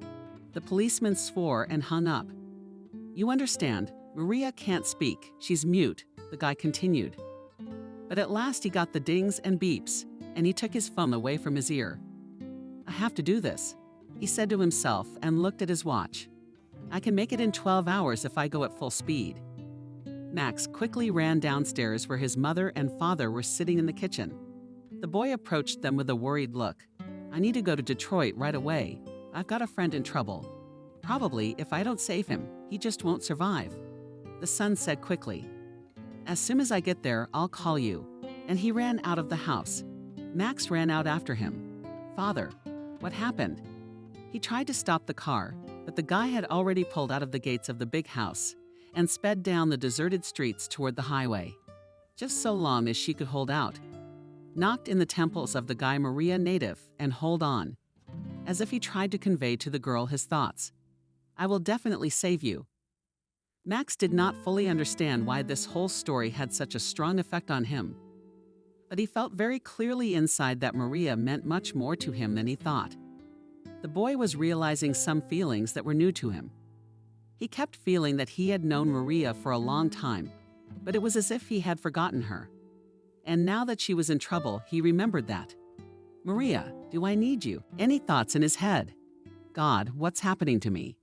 B: The policeman swore and hung up. You understand, Maria can't speak. She's mute, the guy continued. But at last he got the dings and beeps, and he took his phone away from his ear. I have to do this, he said to himself and looked at his watch. I can make it in 12 hours if I go at full speed. Max quickly ran downstairs where his mother and father were sitting in the kitchen. The boy approached them with a worried look. I need to go to Detroit right away. I've got a friend in trouble. Probably, if I don't save him, he just won't survive. The son said quickly. As soon as I get there, I'll call you. And he ran out of the house. Max ran out after him. Father, what happened? He tried to stop the car, but the guy had already pulled out of the gates of the big house and sped down the deserted streets toward the highway. Just so long as she could hold out. Knocked in the temples of the guy Maria native and hold on, as if he tried to convey to the girl his thoughts. I will definitely save you. Max did not fully understand why this whole story had such a strong effect on him. But he felt very clearly inside that Maria meant much more to him than he thought. The boy was realizing some feelings that were new to him. He kept feeling that he had known Maria for a long time, but it was as if he had forgotten her. And now that she was in trouble, he remembered that. Maria, do I need you? Any thoughts in his head? God, what's happening to me?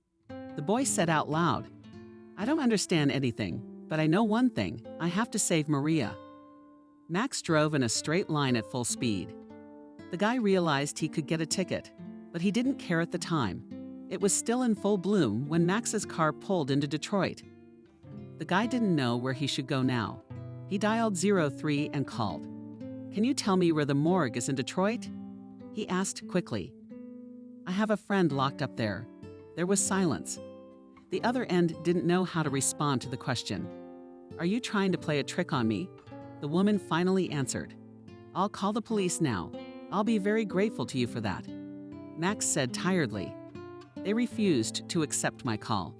B: The boy said out loud, I don't understand anything, but I know one thing. I have to save Maria. Max drove in a straight line at full speed. The guy realized he could get a ticket, but he didn't care at the time. It was still in full bloom when Max's car pulled into Detroit. The guy didn't know where he should go now. He dialed 03 and called. Can you tell me where the morgue is in Detroit? He asked quickly. I have a friend locked up there. There was silence. The other end didn't know how to respond to the question. Are you trying to play a trick on me? The woman finally answered. I'll call the police now. I'll be very grateful to you for that. Max said tiredly. They refused to accept my call.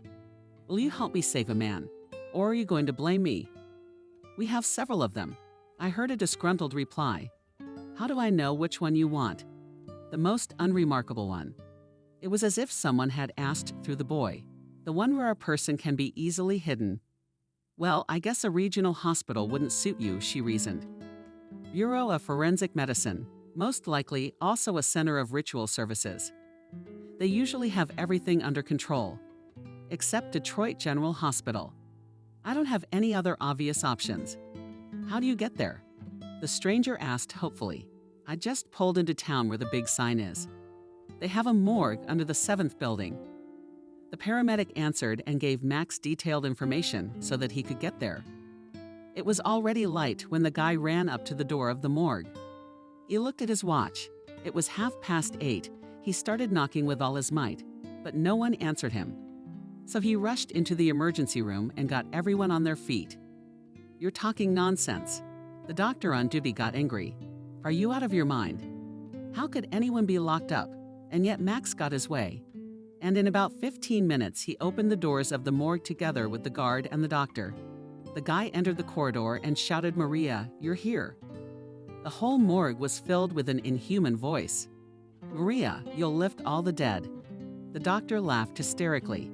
B: Will you help me save a man? Or are you going to blame me? We have several of them. I heard a disgruntled reply. How do I know which one you want? The most unremarkable one. It was as if someone had asked through the boy. The one where a person can be easily hidden. Well, I guess a regional hospital wouldn't suit you, she reasoned. Bureau of Forensic Medicine, most likely also a center of ritual services. They usually have everything under control, except Detroit General Hospital. I don't have any other obvious options. How do you get there? The stranger asked hopefully. I just pulled into town where the big sign is. They have a morgue under the 7th building. The paramedic answered and gave Max detailed information so that he could get there. It was already light when the guy ran up to the door of the morgue. He looked at his watch. It was 8:30. He started knocking with all his might, but no one answered him. So he rushed into the emergency room and got everyone on their feet. "You're talking nonsense." The doctor on duty got angry. "Are you out of your mind? How could anyone be locked up?" And yet Max got his way. And in about 15 minutes, he opened the doors of the morgue together with the guard and the doctor. The guy entered the corridor and shouted, "Maria, you're here." The whole morgue was filled with an inhuman voice. "Maria, you'll lift all the dead." The doctor laughed hysterically.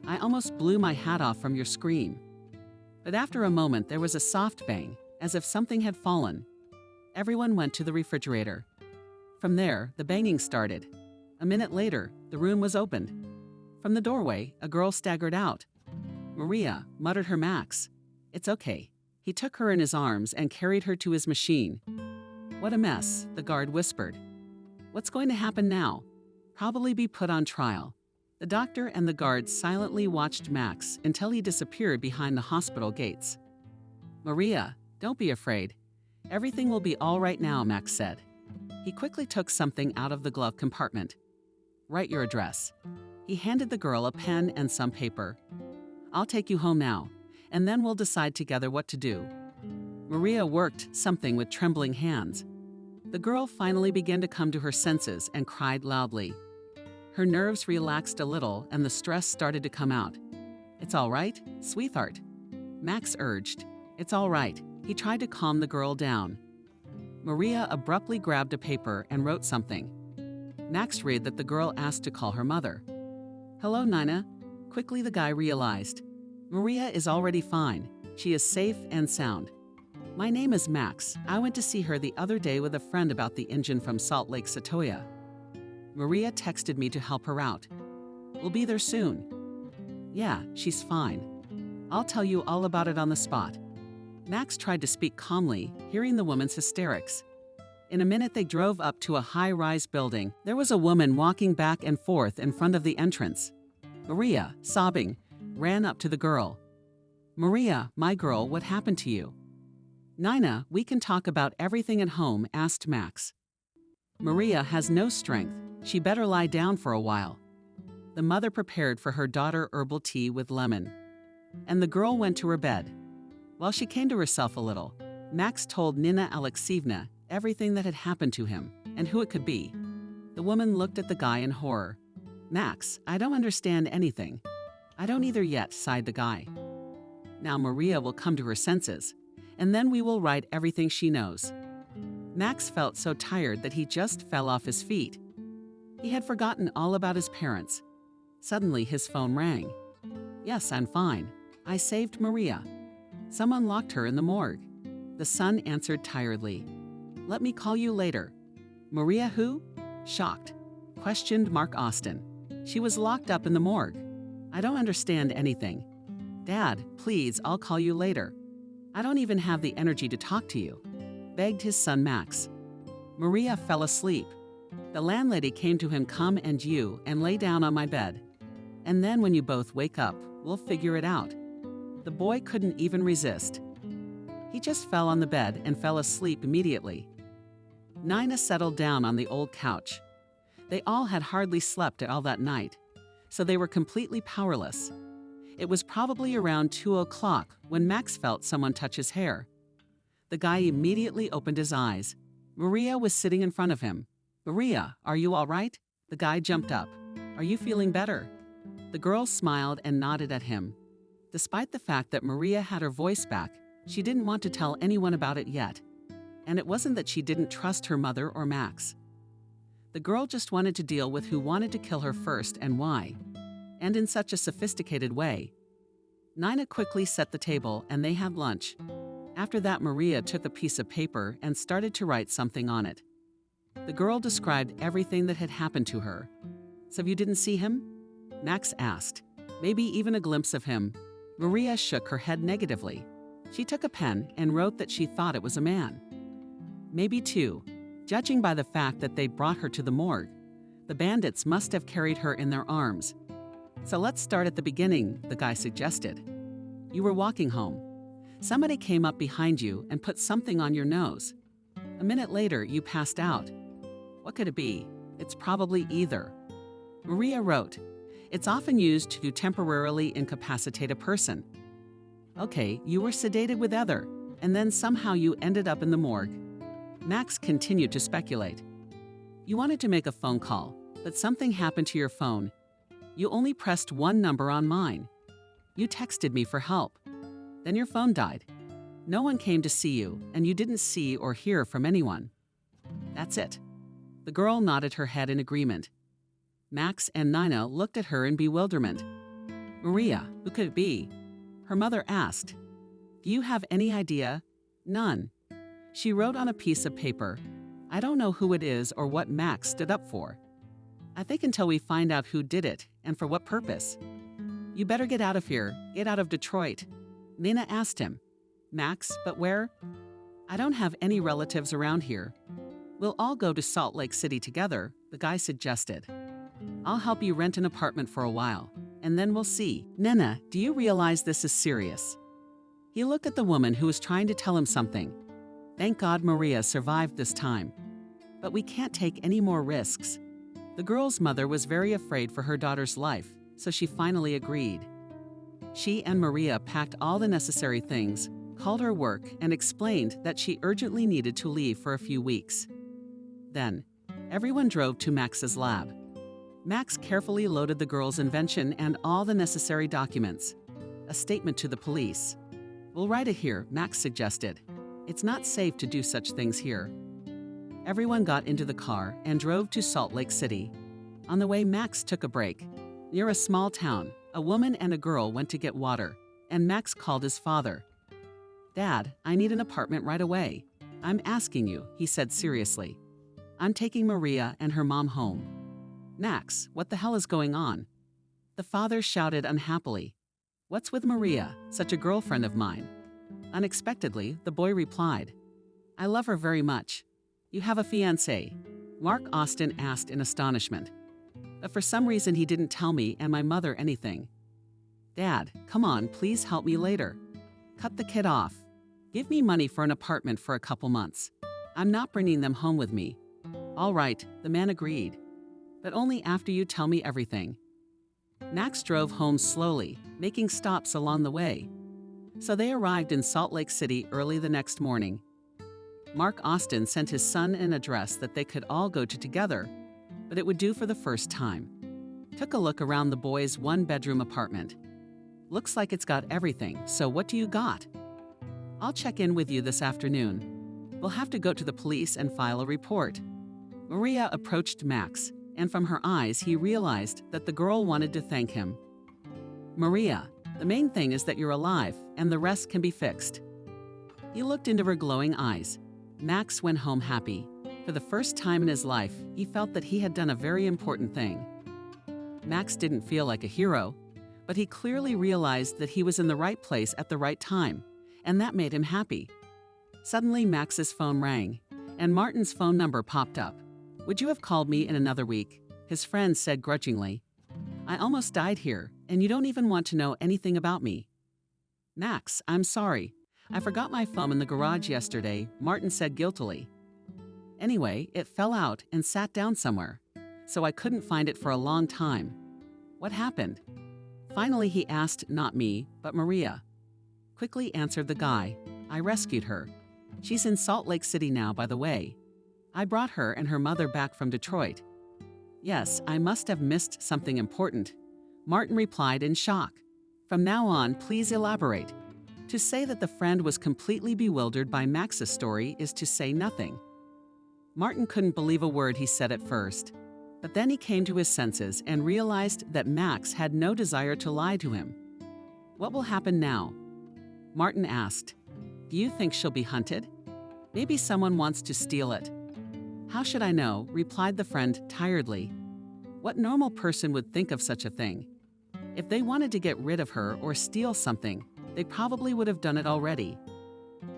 B: "I almost blew my hat off from your scream." But after a moment, there was a soft bang, as if something had fallen. Everyone went to the refrigerator. From there, the banging started. A minute later, the room was opened. From the doorway, a girl staggered out. "Maria," muttered her Max. "It's okay." He took her in his arms and carried her to his machine. "What a mess," the guard whispered. "What's going to happen now?" "Probably be put on trial." The doctor and the guard silently watched Max until he disappeared behind the hospital gates. "Maria, don't be afraid. Everything will be all right now," Max said. He quickly took something out of the glove compartment. "Write your address." He handed the girl a pen and some paper. "I'll take you home now, and then we'll decide together what to do." Maria worked something with trembling hands. The girl finally began to come to her senses and cried loudly. Her nerves relaxed a little and the stress started to come out. "It's all right, sweetheart," Max urged. "It's all right." He tried to calm the girl down. Maria abruptly grabbed a paper and wrote something. Max read that the girl asked to call her mother. "Hello, Nina." Quickly the guy realized. Maria is already fine. She is safe and sound. "My name is Max. I went to see her the other day with a friend about the engine from Salt Lake Satoya. Maria texted me to help her out. We'll be there soon." "Yeah, she's fine. I'll tell you all about it on the spot." Max tried to speak calmly, hearing the woman's hysterics. In a minute, they drove up to a high-rise building. There was a woman walking back and forth in front of the entrance. Maria, sobbing, ran up to the girl. "Maria, my girl, what happened to you?" "Nina, we can talk about everything at home," asked Max. "Maria has no strength. She better lie down for a while." The mother prepared for her daughter herbal tea with lemon. And the girl went to her bed. While she came to herself a little, Max told Nina Alexeyevna everything that had happened to him and who it could be. The woman looked at the guy in horror. "Max, I don't understand anything." "I don't either yet," sighed the guy. "Now Maria will come to her senses, and then we will write everything she knows." Max felt so tired that he just fell off his feet. He had forgotten all about his parents. Suddenly his phone rang. "Yes, I'm fine. I saved Maria. Someone locked her in the morgue." The son answered tiredly. "Let me call you later." "Maria who?" Shocked, questioned Mark Austin. "She was locked up in the morgue." "I don't understand anything." "Dad, please, I'll call you later." "I don't even have the energy to talk to you," begged his son Max. Maria fell asleep. The landlady came to him, "Come and you, and lay down on my bed. And then when you both wake up, we'll figure it out." The boy couldn't even resist. He just fell on the bed and fell asleep immediately. Nina settled down on the old couch. They all had hardly slept all that night, so they were completely powerless. It was probably around 2 o'clock when Max felt someone touch his hair. The guy immediately opened his eyes. Maria was sitting in front of him. "Maria, are you all right?" The guy jumped up. "Are you feeling better?" The girl smiled and nodded at him. Despite the fact that Maria had her voice back, she didn't want to tell anyone about it yet. And it wasn't that she didn't trust her mother or Max. The girl just wanted to deal with who wanted to kill her first and why. And in such a sophisticated way. Nina quickly set the table and they had lunch. After that, Maria took a piece of paper and started to write something on it. The girl described everything that had happened to her. "So you didn't see him?" Max asked. "Maybe even a glimpse of him." Maria shook her head negatively. She took a pen and wrote that she thought it was a man. "Maybe two. Judging by the fact that they brought her to the morgue, the bandits must have carried her in their arms. So let's start at the beginning," the guy suggested. "You were walking home. Somebody came up behind you and put something on your nose. A minute later, you passed out. What could it be? It's probably either. Maria wrote, "It's often used to temporarily incapacitate a person." Okay, you were sedated with ether, and then somehow you ended up in the morgue. Max continued to speculate. You wanted to make a phone call, but something happened to your phone. You only pressed one number on mine. You texted me for help. Then your phone died. No one came to see you, and you didn't see or hear from anyone. That's it. The girl nodded her head in agreement. Max and Nina looked at her in bewilderment. Maria, who could it be? Her mother asked. Do you have any idea? None. She wrote on a piece of paper, I don't know who it is or what Max stood up for. I think until we find out who did it and for what purpose. You better get out of here, get out of Detroit. Nina asked him. Max, but where? I don't have any relatives around here. We'll all go to Salt Lake City together, the guy suggested. I'll help you rent an apartment for a while, and then we'll see. Nina, do you realize this is serious? He looked at the woman who was trying to tell him something. Thank God Maria survived this time. But we can't take any more risks. The girl's mother was very afraid for her daughter's life, so she finally agreed. She and Maria packed all the necessary things, called her work, and explained that she urgently needed to leave for a few weeks. Then, everyone drove to Max's lab. Max carefully loaded the girl's invention and all the necessary documents. A statement to the police. We'll write it here, Max suggested. It's not safe to do such things here. Everyone got into the car and drove to Salt Lake City. On the way, Max took a break. Near a small town, a woman and a girl went to get water, and Max called his father. Dad, I need an apartment right away. I'm asking you, he said seriously. I'm taking Maria and her mom home. Max, what the hell is going on? The father shouted unhappily. What's with Maria, such a girlfriend of mine? Unexpectedly, the boy replied, I love her very much. You have a fiancé? Mark Austin asked in astonishment. But for some reason he didn't tell me and my mother anything. Dad, come on, please help me later. Cut the kid off. Give me money for an apartment for a couple months. I'm not bringing them home with me. All right, the man agreed. But only after you tell me everything. Max drove home slowly, making stops along the way. So they arrived in Salt Lake City early the next morning. Mark Austin sent his son an address that they could all go to together, but it would do for the first time. Took a look around the boys' one-bedroom apartment. Looks like it's got everything, so what do you got? I'll check in with you this afternoon. We'll have to go to the police and file a report. Maria approached Max, and from her eyes he realized that the girl wanted to thank him. Maria, the main thing is that you're alive, and the rest can be fixed. He looked into her glowing eyes. Max went home happy. For the first time in his life, he felt that he had done a very important thing. Max didn't feel like a hero, but he clearly realized that he was in the right place at the right time, and that made him happy. Suddenly, Max's phone rang, and Martin's phone number popped up. Would you have called me in another week? His friend said grudgingly. I almost died here, and you don't even want to know anything about me. Max, I'm sorry. I forgot my phone in the garage yesterday, Martin said guiltily. Anyway, it fell out and sat down somewhere, so I couldn't find it for a long time. What happened? Finally, he asked not me, but Maria. Quickly answered the guy. I rescued her. She's in Salt Lake City now, by the way. I brought her and her mother back from Detroit. Yes, I must have missed something important. Martin replied in shock. From now on, please elaborate. To say that the friend was completely bewildered by Max's story is to say nothing. Martin couldn't believe a word he said at first, but then he came to his senses and realized that Max had no desire to lie to him. What will happen now? Martin asked. Do you think she'll be hunted? Maybe someone wants to steal it. How should I know? Replied the friend tiredly. What normal person would think of such a thing? If they wanted to get rid of her or steal something, they probably would have done it already.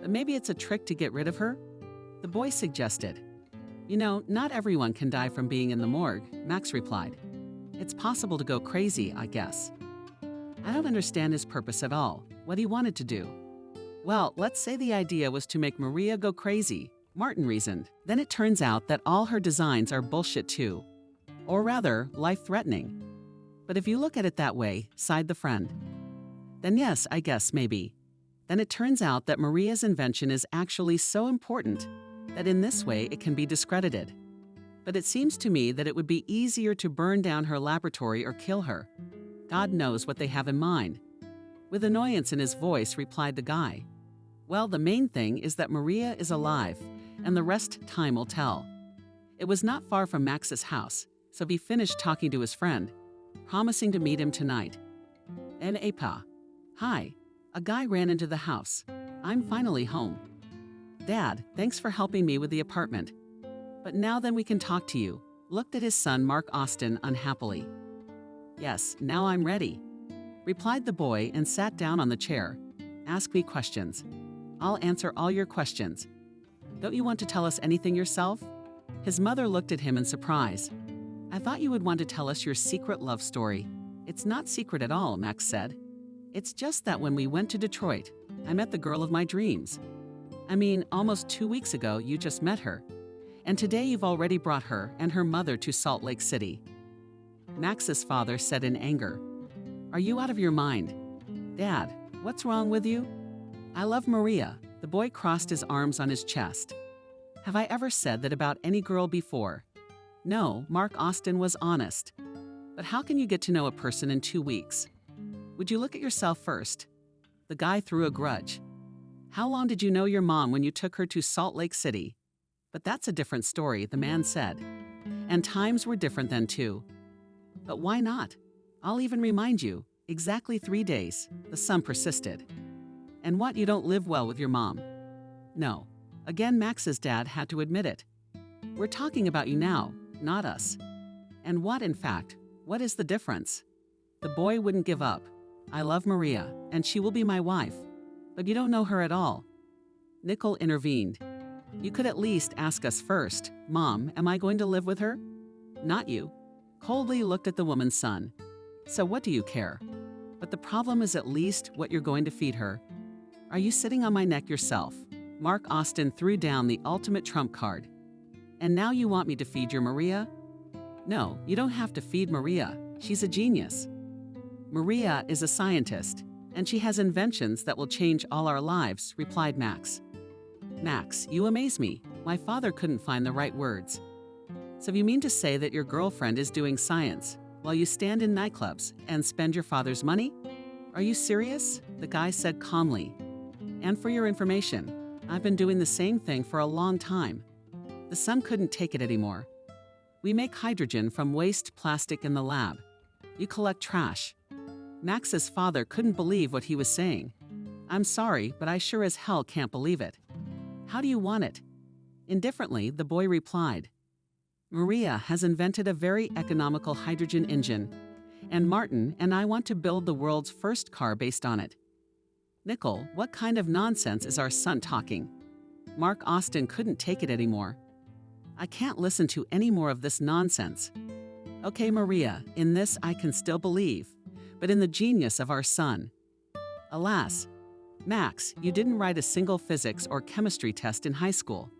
B: But maybe it's a trick to get rid of her? The boy suggested. You know, not everyone can die from being in the morgue, Max replied. It's possible to go crazy, I guess. I don't understand his purpose at all, what he wanted to do. Well, let's say the idea was to make Maria go crazy. Martin reasoned. Then it turns out that all her designs are bullshit too. Or rather, life-threatening. But if you look at it that way, sighed the friend. Then yes, I guess, maybe. Then it turns out that Maria's invention is actually so important that in this way it can be discredited. But it seems to me that it would be easier to burn down her laboratory or kill her. God knows what they have in mind. With annoyance in his voice, replied the guy. Well, the main thing is that Maria is alive, and the rest time will tell. It was not far from Max's house, so he finished talking to his friend, promising to meet him tonight. And Apa. Hi. A guy ran into the house. I'm finally home. Dad, thanks for helping me with the apartment. But now then we can talk to you, looked at his son Mark Austin unhappily. Yes, now I'm ready, replied the boy and sat down on the chair. Ask me questions. I'll answer all your questions. Don't you want to tell us anything yourself? His mother looked at him in surprise. I thought you would want to tell us your secret love story. It's not secret at all, Max said. It's just that when we went to Detroit, I met the girl of my dreams. I mean, almost 2 weeks ago, you just met her. And today you've already brought her and her mother to Salt Lake City. Max's father said in anger, Are you out of your mind? Dad, what's wrong with you? I love Maria. The boy crossed his arms on his chest. Have I ever said that about any girl before? No, Mark Austin was honest. But how can you get to know a person in 2 weeks? Would you look at yourself first? The guy threw a grudge. How long did you know your mom when you took her to Salt Lake City? But that's a different story, the man said. And times were different then too. But why not? I'll even remind you, exactly 3 days, the son persisted. And what, you don't live well with your mom? No. Again, Max's dad had to admit it. We're talking about you now, not us. And what, in fact, what is the difference? The boy wouldn't give up. I love Maria, and she will be my wife. But you don't know her at all. Nickel intervened. You could at least ask us first, Mom, am I going to live with her? Not you. Coldly looked at the woman's son. So what do you care? But the problem is at least what you're going to feed her. Are you sitting on my neck yourself? Mark Austin threw down the ultimate trump card. And now you want me to feed your Maria? No, you don't have to feed Maria. She's a genius. Maria is a scientist, and she has inventions that will change all our lives, replied Max. Max, you amaze me. My father couldn't find the right words. So you mean to say that your girlfriend is doing science while you stand in nightclubs and spend your father's money? Are you serious? The guy said calmly. And for your information, I've been doing the same thing for a long time. The son couldn't take it anymore. We make hydrogen from waste plastic in the lab. You collect trash. Max's father couldn't believe what he was saying. I'm sorry, but I sure as hell can't believe it. How do you want it? Indifferently, the boy replied. Maria has invented a very economical hydrogen engine, and Martin and I want to build the world's first car based on it. Nickel, what kind of nonsense is our son talking? Mark Austin couldn't take it anymore. I can't listen to any more of this nonsense. Okay, Maria, in this I can still believe, but in the genius of our son. Alas, Max, you didn't write a single physics or chemistry test in high school.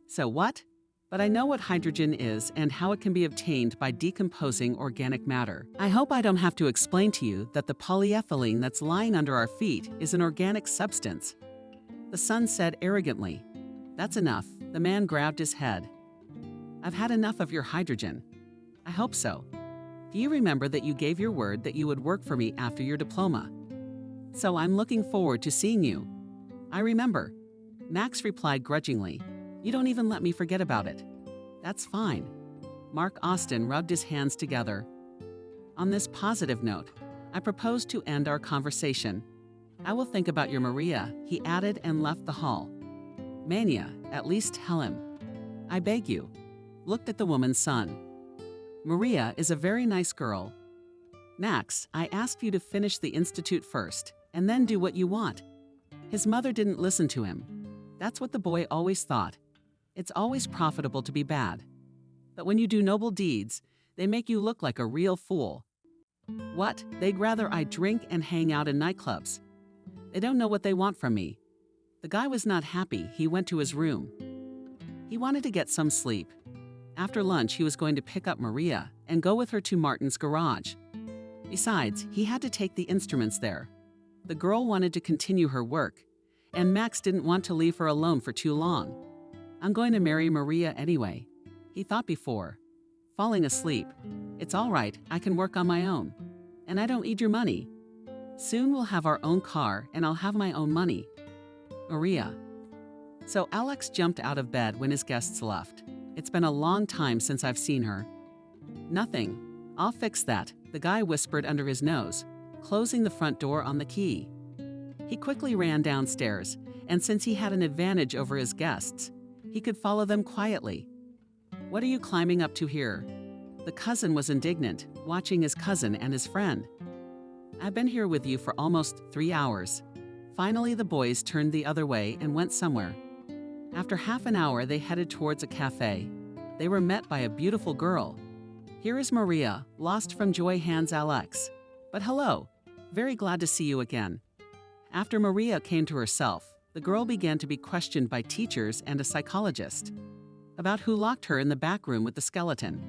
B: So what? But I know what hydrogen is and how it can be obtained by decomposing organic matter. I hope I don't have to explain to you that the polyethylene that's lying under our feet is an organic substance. The son said arrogantly. That's enough. The man grabbed his head. I've had enough of your hydrogen. I hope so. Do you remember that you gave your word that you would work for me after your diploma? So I'm looking forward to seeing you. I remember. Max replied grudgingly. You don't even let me forget about it. That's fine. Mark Austin rubbed his hands together. On this positive note, I propose to end our conversation. I will think about your Maria, he added and left the hall. Mania, at least tell him. I beg you. Looked at the woman's son. Maria is a very nice girl. Max, I asked you to finish the institute first, and then do what you want. His mother didn't listen to him. That's what the boy always thought. It's always profitable to be bad. But when you do noble deeds, they make you look like a real fool. What? They'd rather I drink and hang out in nightclubs. They don't know what they want from me. The guy was not happy. He went to his room. He wanted to get some sleep. After lunch, he was going to pick up Maria and go with her to Martin's garage. Besides, he had to take the instruments there. The girl wanted to continue her work, and Max didn't want to leave her alone for too long. I'm going to marry Maria anyway, he thought before. Falling asleep. It's all right, I can work on my own. And I don't need your money. Soon we'll have our own car and I'll have my own money. Maria. So Alex jumped out of bed when his guests left. It's been a long time since I've seen her. Nothing. I'll fix that, the guy whispered under his nose, closing the front door on the key. He quickly ran downstairs, and since he had an advantage over his guests, he could follow them quietly. What are you climbing up to here? The cousin was indignant, watching his cousin and his friend. I've been here with you for almost 3 hours. Finally, the boys turned the other way and went somewhere. After half an hour, they headed towards a cafe. They were met by a beautiful girl. Here is Maria, lost from joy hands Alex. But hello, very glad to see you again. After Maria came to herself, the girl began to be questioned by teachers and a psychologist about who locked her in the back room with the skeleton.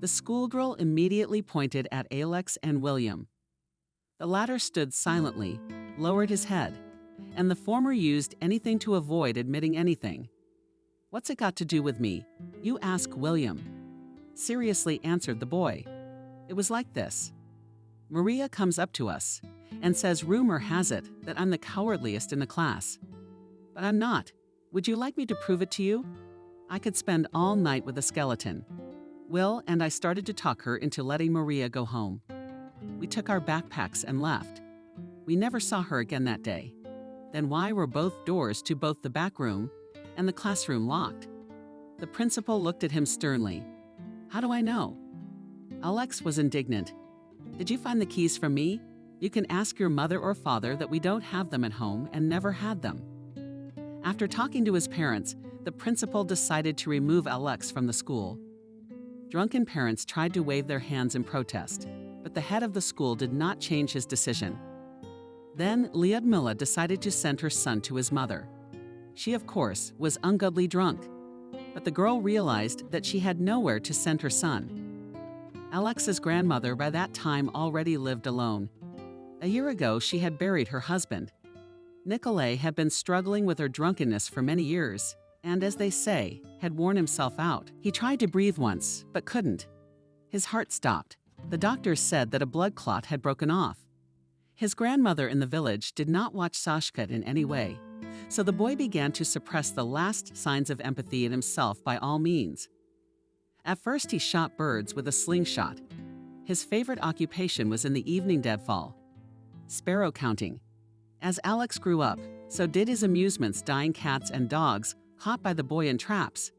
B: The schoolgirl immediately pointed at Alex and William. The latter stood silently, lowered his head, and the former used anything to avoid admitting anything. What's it got to do with me? You ask William. Seriously answered the boy. It was like this. Maria comes up to us and says rumor has it that I'm the cowardliest in the class. But I'm not. Would you like me to prove it to you? I could spend all night with a skeleton. Will and I started to talk her into letting Maria go home. We took our backpacks and left. We never saw her again that day. Then why were both doors to both the back room and the classroom locked? The principal looked at him sternly. How do I know? Alex was indignant. Did you find the keys from me? You can ask your mother or father that we don't have them at home and never had them. After talking to his parents, the principal decided to remove Alex from the school. Drunken parents tried to wave their hands in protest, but the head of the school did not change his decision. Then Lyudmila decided to send her son to his mother. She, of course, was ungodly drunk, but the girl realized that she had nowhere to send her son. Alex's grandmother by that time already lived alone. A year ago, she had buried her husband. Nikolay had been struggling with her drunkenness for many years, and as they say, had worn himself out. He tried to breathe once, but couldn't. His heart stopped. The doctors said that a blood clot had broken off. His grandmother in the village did not watch Sashka in any way, so the boy began to suppress the last signs of empathy in himself by all means. At first, he shot birds with a slingshot. His favorite occupation was in the evening deadfall, sparrow counting. As Alex grew up, so did his amusements dying cats and dogs caught by the boy in traps,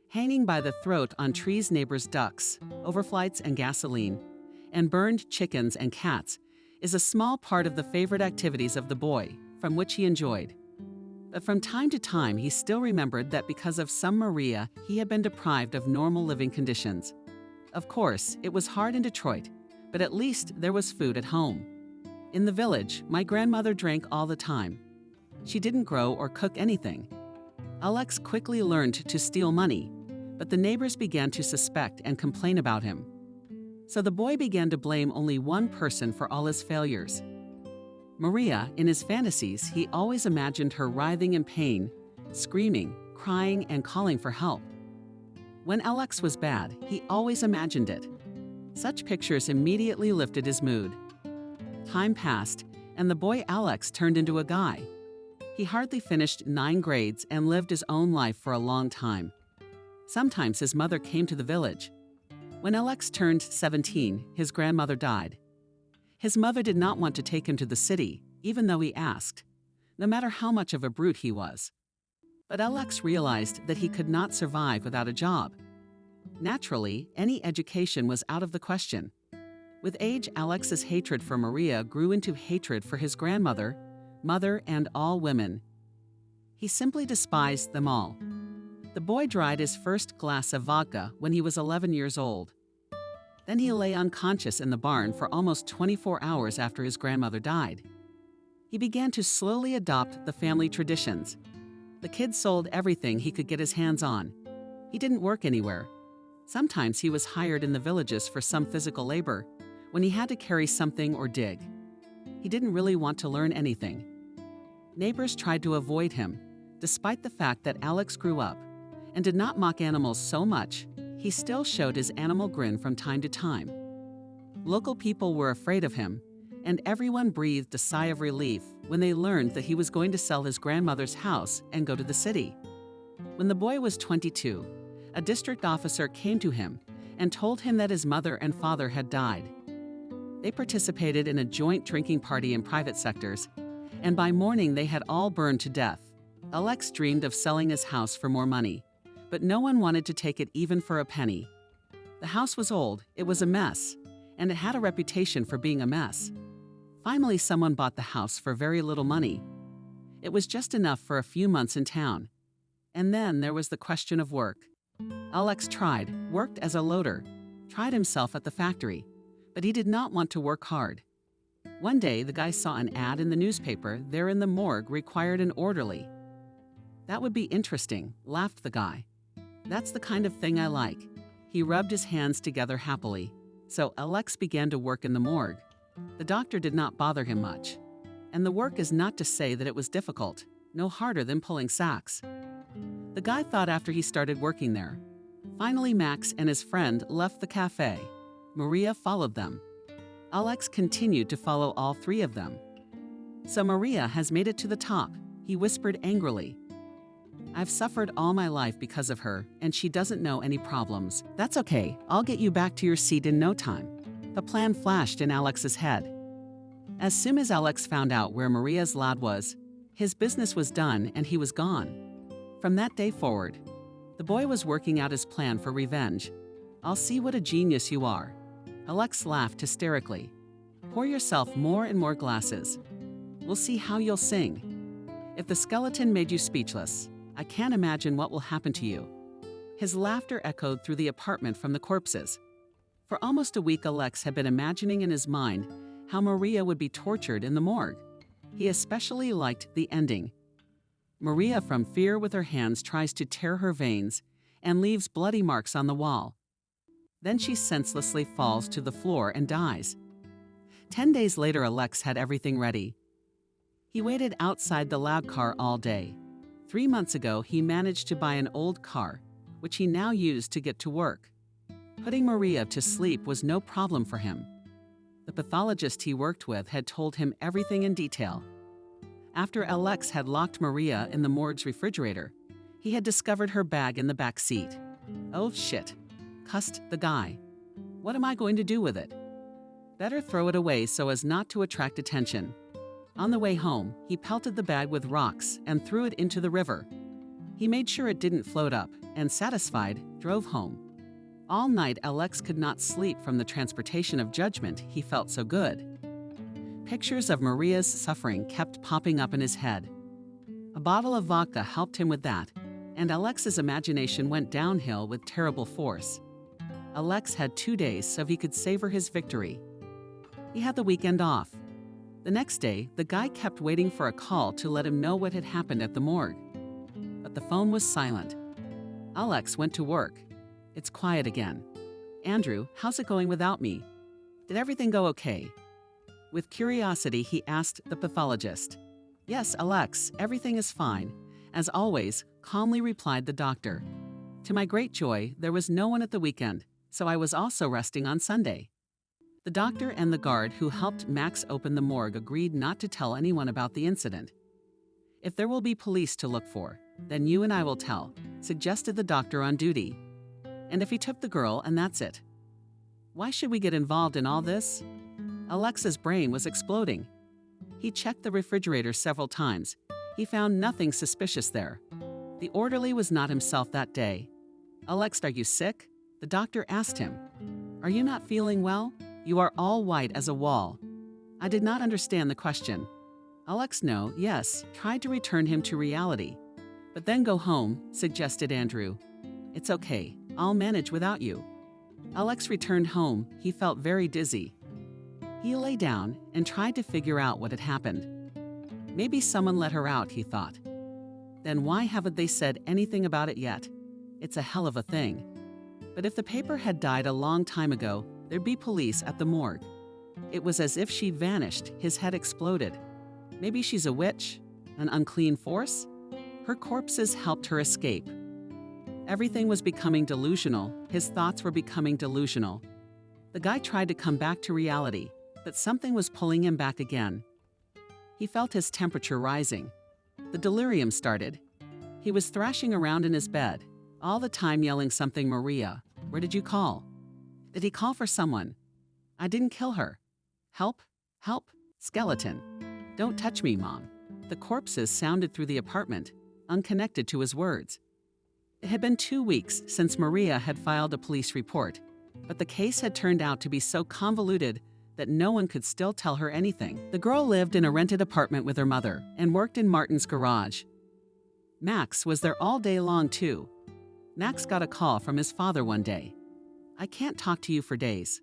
B: hanging by the throat on trees' neighbors' ducks, overflights and gasoline, and burned chickens and cats is a small part of the favorite activities of the boy, from which he enjoyed. But from time to time, he still remembered that because of some Maria, he had been deprived of normal living conditions. Of course, it was hard in Detroit, but at least there was food at home. In the village, my grandmother drank all the time. She didn't grow or cook anything. Alex quickly learned to steal money, but the neighbors began to suspect and complain about him. So the boy began to blame only one person for all his failures. Maria, in his fantasies, he always imagined her writhing in pain, screaming, crying, and calling for help. When Alex was bad, he always imagined it. Such pictures immediately lifted his mood. Time passed, and the boy Alex turned into a guy. He hardly finished 9 grades and lived his own life for a long time. Sometimes his mother came to the village. When Alex turned 17, his grandmother died. His mother did not want to take him to the city, even though he asked, no matter how much of a brute he was. But Alex realized that he could not survive without a job. Naturally, any education was out of the question. With age, Alex's hatred for Maria grew into hatred for his grandmother, mother, and all women. He simply despised them all. The boy dried his first glass of vodka when he was 11 years old. Then he lay unconscious in the barn for almost 24 hours after his grandmother died. He began to slowly adopt the family traditions. The kid sold everything he could get his hands on. He didn't work anywhere. Sometimes he was hired in the villages for some physical labor, when he had to carry something or dig. He didn't really want to learn anything. Neighbors tried to avoid him, despite the fact that Alex grew up and did not mock animals so much. He still showed his animal grin from time to time. Local people were afraid of him, and everyone breathed a sigh of relief when they learned that he was going to sell his grandmother's house and go to the city. When the boy was 22, a district officer came to him and told him that his mother and father had died. They participated in a joint drinking party in private sectors, and by morning they had all burned to death. Alex dreamed of selling his house for more money, but no one wanted to take it even for a penny. The house was old, it was a mess, and it had a reputation for being a mess. Finally, someone bought the house for very little money. It was just enough for a few months in town. And then there was the question of work. Alex worked as a loader, tried himself at the factory, but he did not want to work hard. One day, the guy saw an ad in the newspaper there in the morgue required an orderly. That would be interesting, laughed the guy. That's the kind of thing I like. He rubbed his hands together happily. So Alex began to work in the morgue. The doctor did not bother him much. And the work is not to say that it was difficult, no harder than pulling sacks. The guy thought after he started working there. Finally, Max and his friend left the cafe. Maria followed them. Alex continued to follow all three of them. So Maria has made it to the top, he whispered angrily. I've suffered all my life because of her, and she doesn't know any problems. That's okay, I'll get you back to your seat in no time. The plan flashed in Alex's head. As soon as Alex found out where Maria's lad was, his business was done and he was gone. From that day forward, the boy was working out his plan for revenge. I'll see what a genius you are. Alex laughed hysterically. Pour yourself more and more glasses. We'll see how you'll sing. If the skeleton made you speechless, I can't imagine what will happen to you. His laughter echoed through the apartment from the corpses. For almost a week, Alex had been imagining in his mind how Maria would be tortured in the morgue. He especially liked the ending. Maria, from fear with her hands, tries to tear her veins and leaves bloody marks on the wall. Then she senselessly falls to the floor and dies. 10 days later, Alex had everything ready. He waited outside the lab car all day. 3 months ago, he managed to buy an old car, which he now used to get to work. Putting Maria to sleep was no problem for him. The pathologist he worked with had told him everything in detail. After Alex had locked Maria in the morgue's refrigerator, he had discovered her bag in the back seat. Oh shit, cussed the guy. What am I going to do with it? Better throw it away so as not to attract attention. On the way home, he pelted the bag with rocks and threw it into the river. He made sure it didn't float up and, satisfied, drove home. All night, Alex could not sleep from the transportation of judgment. He felt so good. Pictures of Maria's suffering kept popping up in his head. A bottle of vodka helped him with that, and Alex's imagination went downhill with terrible force. Alex had 2 days so he could savor his victory. He had the weekend off. The next day, the guy kept waiting for a call to let him know what had happened at the morgue. But the phone was silent. Alex went to work. It's quiet again. Andrew, how's it going without me? Did everything go okay? With curiosity, he asked the pathologist. Yes, Alex, everything is fine. As always, calmly replied the doctor. To my great joy, there was no one at the weekend, so I was also resting on Sunday. The doctor and the guard who helped Max open the morgue agreed not to tell anyone about the incident. If there will be police to look for, then you and I will tell, suggested the doctor on duty. And if he took the girl, and that's it. Why should we get involved in all this? Alex's brain was exploding. He checked the refrigerator several times. He found nothing suspicious there. The orderly was not himself that day. Alex, are you sick? The doctor asked him. Are you not feeling well? You are all white as a wall. I did not understand the question. Alex, no, yes, tried to return him to reality. But then go home, suggested Andrew. It's okay, I'll manage without you. Alex returned home. He felt very dizzy. He lay down and tried to figure out what had happened. Maybe someone let her out, he thought. Then why haven't they said anything about it yet? It's a hell of a thing. But if the paper had died a long time ago, there'd be police at the morgue. It was as if she'd vanished. His head exploded. Maybe she's a witch? An unclean force? Her corpses helped her escape. Everything was becoming delusional. His thoughts were becoming delusional. The guy tried to come back to reality, but something was pulling him back again. He felt his temperature rising. The delirium started. He was thrashing around in his bed, all the time yelling something. Maria, where did you call? Did he call for someone? I didn't kill her. Help, help, skeleton. Don't touch me, Mom. The corpses sounded through the apartment, unconnected to his words. It had been 2 weeks since Maria had filed a police report, but the case had turned out to be so convoluted that no one could still tell her anything. The girl lived in a rented apartment with her mother and worked in Martin's garage. Max was there all day long, too. Max got a call from his father one day. I can't talk to you for days.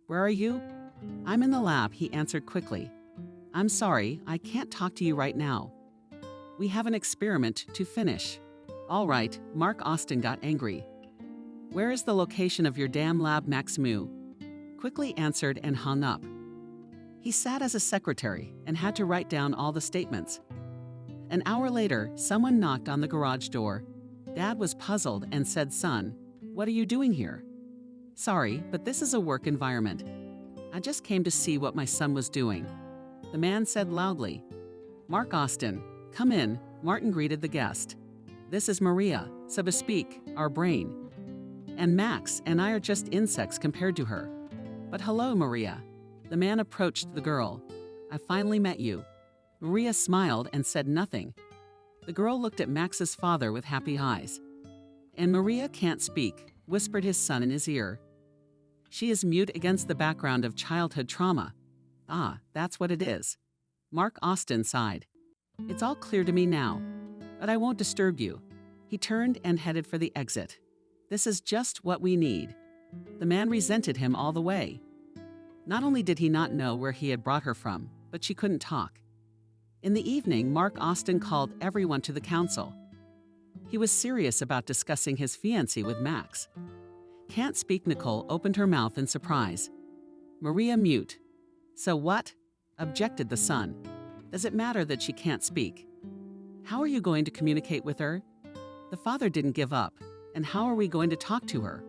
B: Where are you? I'm in the lab, he answered quickly. I'm sorry, I can't talk to you right now. We have an experiment to finish. All right, Mark Austin got angry. Where is the location of your damn lab, Max Moo? Quickly answered and hung up. He sat as a secretary and had to write down all the statements. An hour later, someone knocked on the garage door. Dad was puzzled and said, Son, what are you doing here? Sorry, but this is a work environment. I just came to see what my son was doing. The man said loudly. Mark Austin, come in, Martin greeted the guest. This is Maria, so to speak, our brain. And Max and I are just insects compared to her. But hello, Maria. The man approached the girl. I finally met you. Maria smiled and said nothing. The girl looked at Max's father with happy eyes. And Maria can't speak, whispered his son in his ear. She is mute against the background of childhood trauma. Ah, that's what it is. Mark Austin sighed. It's all clear to me now, but I won't disturb you. He turned and headed for the exit. This is just what we need. The man resented him all the way. Not only did he not know where he had brought her from, but she couldn't talk. In the evening, Mark Austin called everyone to the council. He was serious about discussing his fiancé with Max. Can't speak. Nicole opened her mouth in surprise. Maria mute. So what? Objected the son. Does it matter that she can't speak? How are you going to communicate with her? The father didn't give up, and how are we going to talk to her?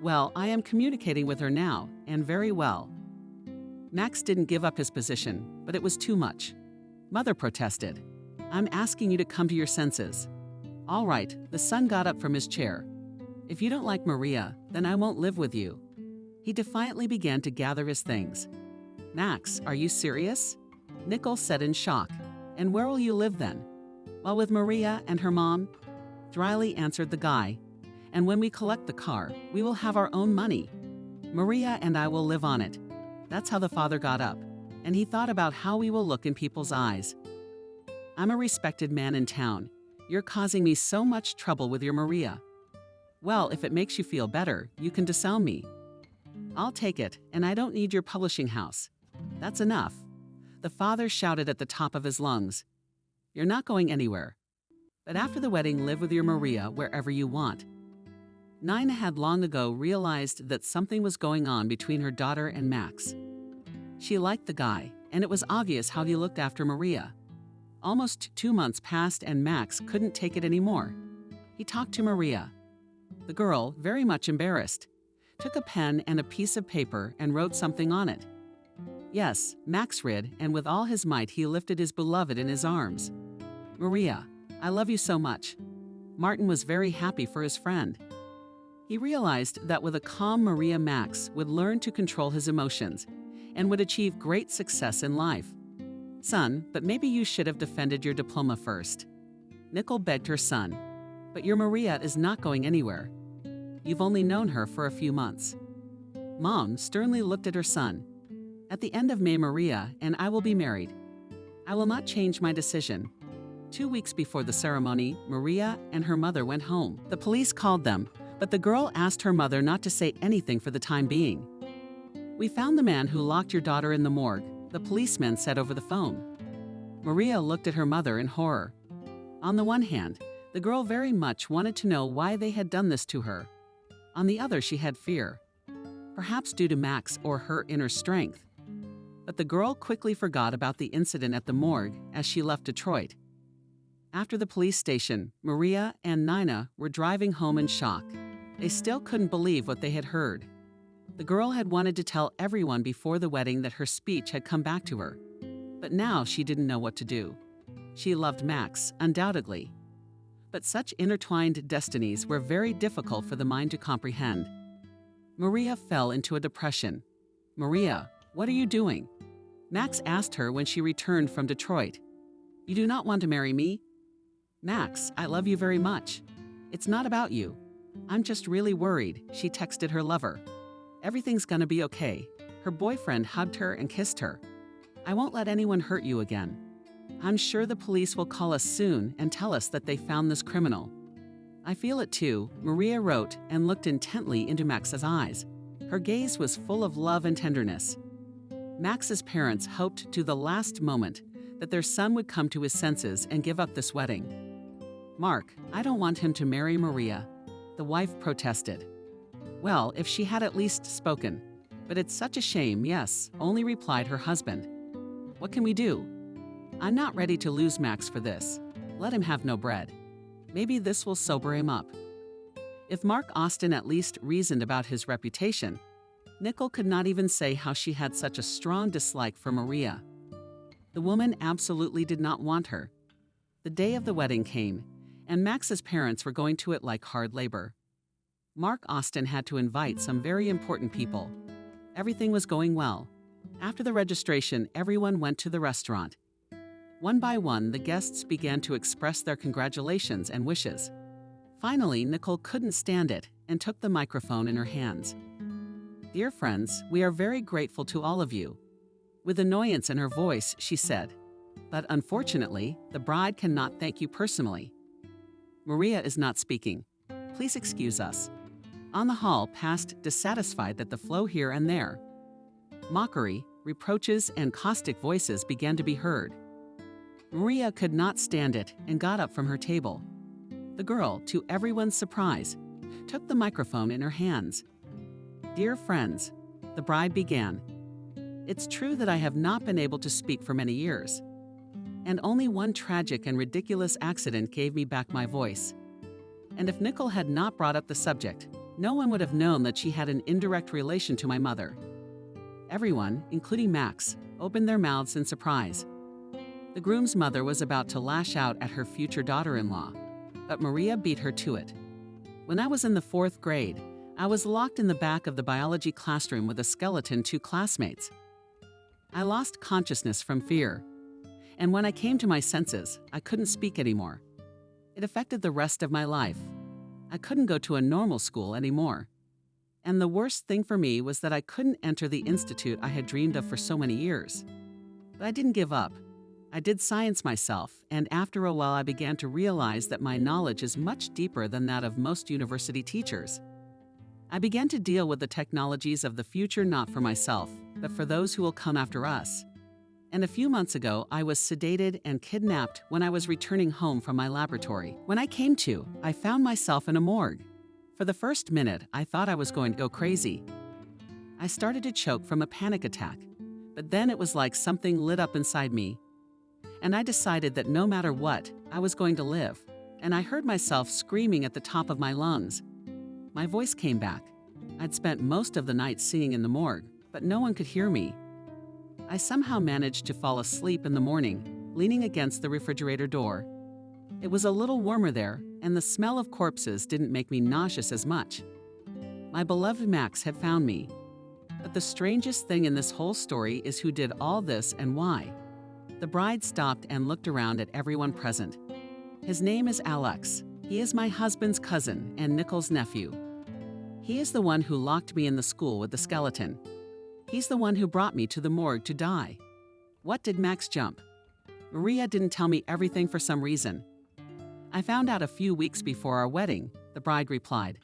B: Well, I am communicating with her now, and very well. Max didn't give up his position, but it was too much. Mother protested. I'm asking you to come to your senses. All right, the son got up from his chair. If you don't like Maria, then I won't live with you. He defiantly began to gather his things. Max, are you serious? Nicole said in shock. And where will you live then? Well, with Maria and her mom? Dryly answered the guy. And when we collect the car, we will have our own money. Maria and I will live on it. That's how the father got up, and he thought about how we will look in people's eyes. I'm a respected man in town. You're causing me so much trouble with your Maria. Well, if it makes you feel better, you can disown me. I'll take it, and I don't need your publishing house. That's enough. The father shouted at the top of his lungs. You're not going anywhere. But after the wedding, live with your Maria wherever you want. Nina had long ago realized that something was going on between her daughter and Max. She liked the guy, and it was obvious how he looked after Maria. Almost 2 months passed and Max couldn't take it anymore. He talked to Maria. The girl, very much embarrassed, took a pen and a piece of paper and wrote something on it. Yes, Max read, and with all his might he lifted his beloved in his arms. Maria, I love you so much. Martin was very happy for his friend. He realized that with a calm Maria, Max would learn to control his emotions and would achieve great success in life. Son, but maybe you should have defended your diploma first. Nicole begged her son. But your Maria is not going anywhere. You've only known her for a few months. Mom sternly looked at her son. At the end of May, Maria and I will be married. I will not change my decision. 2 weeks before the ceremony, Maria and her mother went home. The police called them, but the girl asked her mother not to say anything for the time being. We found the man who locked your daughter in the morgue, the policeman said over the phone. Maria looked at her mother in horror. On the one hand, The girl very much wanted to know why they had done this to her. On the other, she had fear, perhaps due to Max or her inner strength. But the girl quickly forgot about the incident at the morgue as she left Detroit. After the police station, Maria and Nina were driving home in shock. They still couldn't believe what they had heard. The girl had wanted to tell everyone before the wedding that her speech had come back to her. But now she didn't know what to do. She loved Max, undoubtedly. But such intertwined destinies were very difficult for the mind to comprehend. Maria fell into a depression. "Maria, what are you doing?" Max asked her when she returned from Detroit. "You do not want to marry me?" "Max, I love you very much. It's not about you. I'm just really worried," she texted her lover. "Everything's gonna be okay." Her boyfriend hugged her and kissed her. "I won't let anyone hurt you again. I'm sure the police will call us soon and tell us that they found this criminal." "I feel it too," Maria wrote and looked intently into Max's eyes. Her gaze was full of love and tenderness. Max's parents hoped to the last moment that their son would come to his senses and give up this wedding. "Mark, I don't want him to marry Maria," the wife protested. "Well, if she had at least spoken. But it's such a shame, yes," only replied her husband. "What can we do? I'm not ready to lose Max for this. Let him have no bread. Maybe this will sober him up." If Mark Austin at least reasoned about his reputation, Nicole could not even say how she had such a strong dislike for Maria. The woman absolutely did not want her. The day of the wedding came, and Max's parents were going to it like hard labor. Mark Austin had to invite some very important people. Everything was going well. After the registration, everyone went to the restaurant. One by one, the guests began to express their congratulations and wishes. Finally, Nicole couldn't stand it and took the microphone in her hands. "Dear friends, we are very grateful to all of you." With annoyance in her voice, she said, "But unfortunately, the bride cannot thank you personally." Maria is not speaking. "Please excuse us." On the hall passed dissatisfied that the flow here and there. Mockery, reproaches, and caustic voices began to be heard. Maria could not stand it and got up from her table. The girl, to everyone's surprise, took the microphone in her hands. "Dear friends," the bride began, "it's true that I have not been able to speak for many years, and only one tragic and ridiculous accident gave me back my voice. And if Nicole had not brought up the subject, no one would have known that she had an indirect relation to my mother." Everyone, including Max, opened their mouths in surprise. The groom's mother was about to lash out at her future daughter-in-law, but Maria beat her to it. "When I was in the 4th grade, I was locked in the back of the biology classroom with a skeleton 2 classmates. I lost consciousness from fear, and when I came to my senses, I couldn't speak anymore. It affected the rest of my life. I couldn't go to a normal school anymore. And the worst thing for me was that I couldn't enter the institute I had dreamed of for so many years. But I didn't give up. I did science myself, and after a while I began to realize that my knowledge is much deeper than that of most university teachers. I began to deal with the technologies of the future not for myself, but for those who will come after us. And a few months ago, I was sedated and kidnapped when I was returning home from my laboratory. When I came to, I found myself in a morgue. For the first minute, I thought I was going to go crazy. I started to choke from a panic attack, but then it was like something lit up inside me. And I decided that no matter what, I was going to live. And I heard myself screaming at the top of my lungs. My voice came back. I'd spent most of the night singing in the morgue, but no one could hear me. I somehow managed to fall asleep in the morning, leaning against the refrigerator door. It was a little warmer there, and the smell of corpses didn't make me nauseous as much. My beloved Max had found me. But the strangest thing in this whole story is who did all this and why. The bride stopped and looked around at everyone present. "His name is Alex. He is my husband's cousin and Nicole's nephew. He is the one who locked me in the school with the skeleton. He's the one who brought me to the morgue to die. What did Max jump? Maria didn't tell me everything for some reason. I found out a few weeks before our wedding," the bride replied.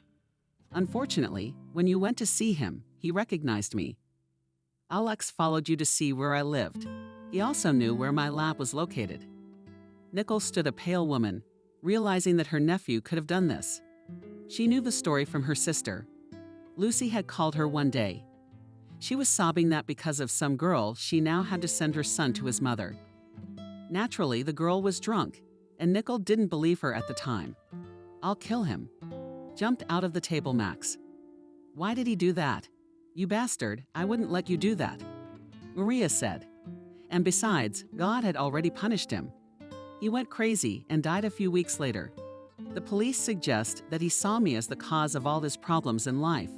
B: "Unfortunately, when you went to see him, he recognized me. Alex followed you to see where I lived. He also knew where my lab was located." Nicole stood a pale woman, realizing that her nephew could have done this. She knew the story from her sister. Lucy had called her one day. She was sobbing that because of some girl, she now had to send her son to his mother. Naturally, the girl was drunk, and Nickel didn't believe her at the time. "I'll kill him." Jumped out of the table, Max. "Why did he do that? You bastard, I wouldn't let you do that," Maria said. And besides, God had already punished him. He went crazy and died a few weeks later. The police suggest that he saw me as the cause of all his problems in life.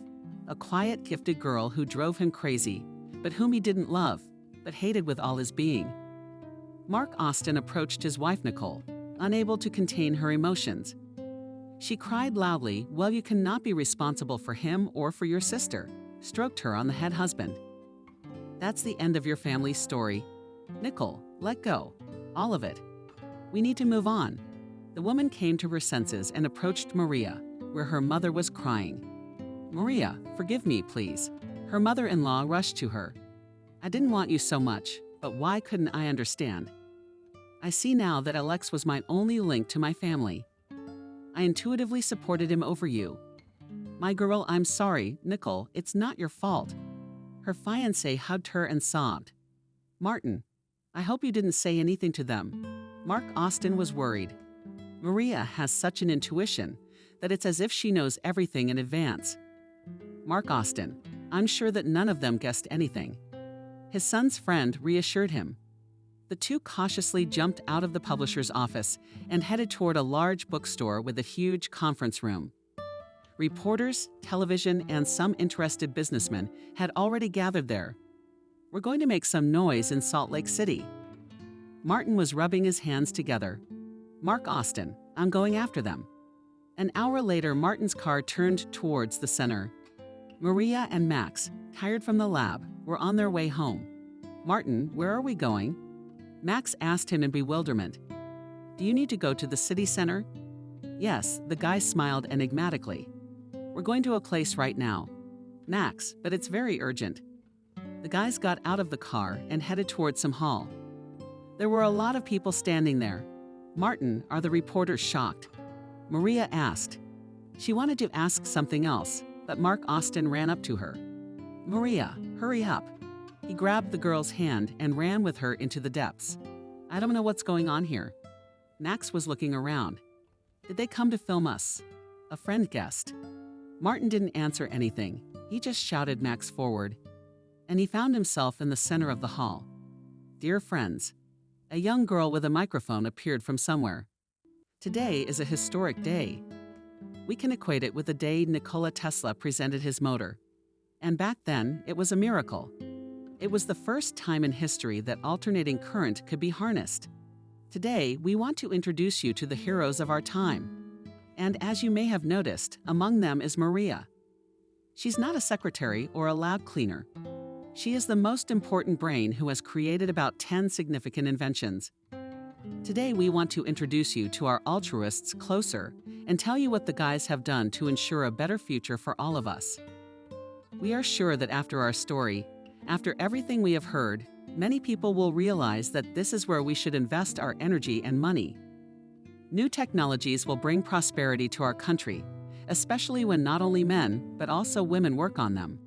B: A quiet, gifted girl who drove him crazy, but whom he didn't love, but hated with all his being. Mark Austin approached his wife Nicole, unable to contain her emotions. She cried loudly, "Well, you cannot be responsible for him or for your sister," stroked her on the head husband. "That's the end of your family's story. Nicole, let go. All of it. We need to move on." The woman came to her senses and approached Maria, where her mother was crying. "Maria, forgive me, please." Her mother-in-law rushed to her. "I didn't want you so much, but why couldn't I understand? I see now that Alex was my only link to my family. I intuitively supported him over you. My girl, I'm sorry, Nicole, it's not your fault." Her fiancé hugged her and sobbed. "Martin, I hope you didn't say anything to them." Mark Austin was worried. Maria has such an intuition that it's as if she knows everything in advance. Mark Austin, I'm sure that none of them guessed anything. His son's friend reassured him. The two cautiously jumped out of the publisher's office and headed toward a large bookstore with a huge conference room. Reporters, television, and some interested businessmen had already gathered there. "We're going to make some noise in Salt Lake City." Martin was rubbing his hands together. "Mark Austin, I'm going after them." An hour later, Martin's car turned towards the center. Maria and Max, tired from the lab, were on their way home. "Martin, where are we going?" Max asked him in bewilderment. "Do you need to go to the city center?" "Yes," the guy smiled enigmatically. "We're going to a place right now." "Max, but it's very urgent." The guys got out of the car and headed towards some hall. There were a lot of people standing there. "Martin, are the reporters shocked?" Maria asked. She wanted to ask something else, but Mark Austin ran up to her. "Maria, hurry up." He grabbed the girl's hand and ran with her into the depths. "I don't know what's going on here." Max was looking around. "Did they come to film us?" A friend guessed. Martin didn't answer anything. He just shouted Max forward. And he found himself in the center of the hall. "Dear friends." A young girl with a microphone appeared from somewhere. "Today is a historic day. We can equate it with the day Nikola Tesla presented his motor. And back then, it was a miracle. It was the first time in history that alternating current could be harnessed. Today, we want to introduce you to the heroes of our time. And as you may have noticed, among them is Maria. She's not a secretary or a lab cleaner. She is the most important brain who has created about 10 significant inventions. Today, we want to introduce you to our altruists closer and tell you what the guys have done to ensure a better future for all of us. We are sure that after our story, after everything we have heard, many people will realize that this is where we should invest our energy and money. New technologies will bring prosperity to our country, especially when not only men, but also women work on them.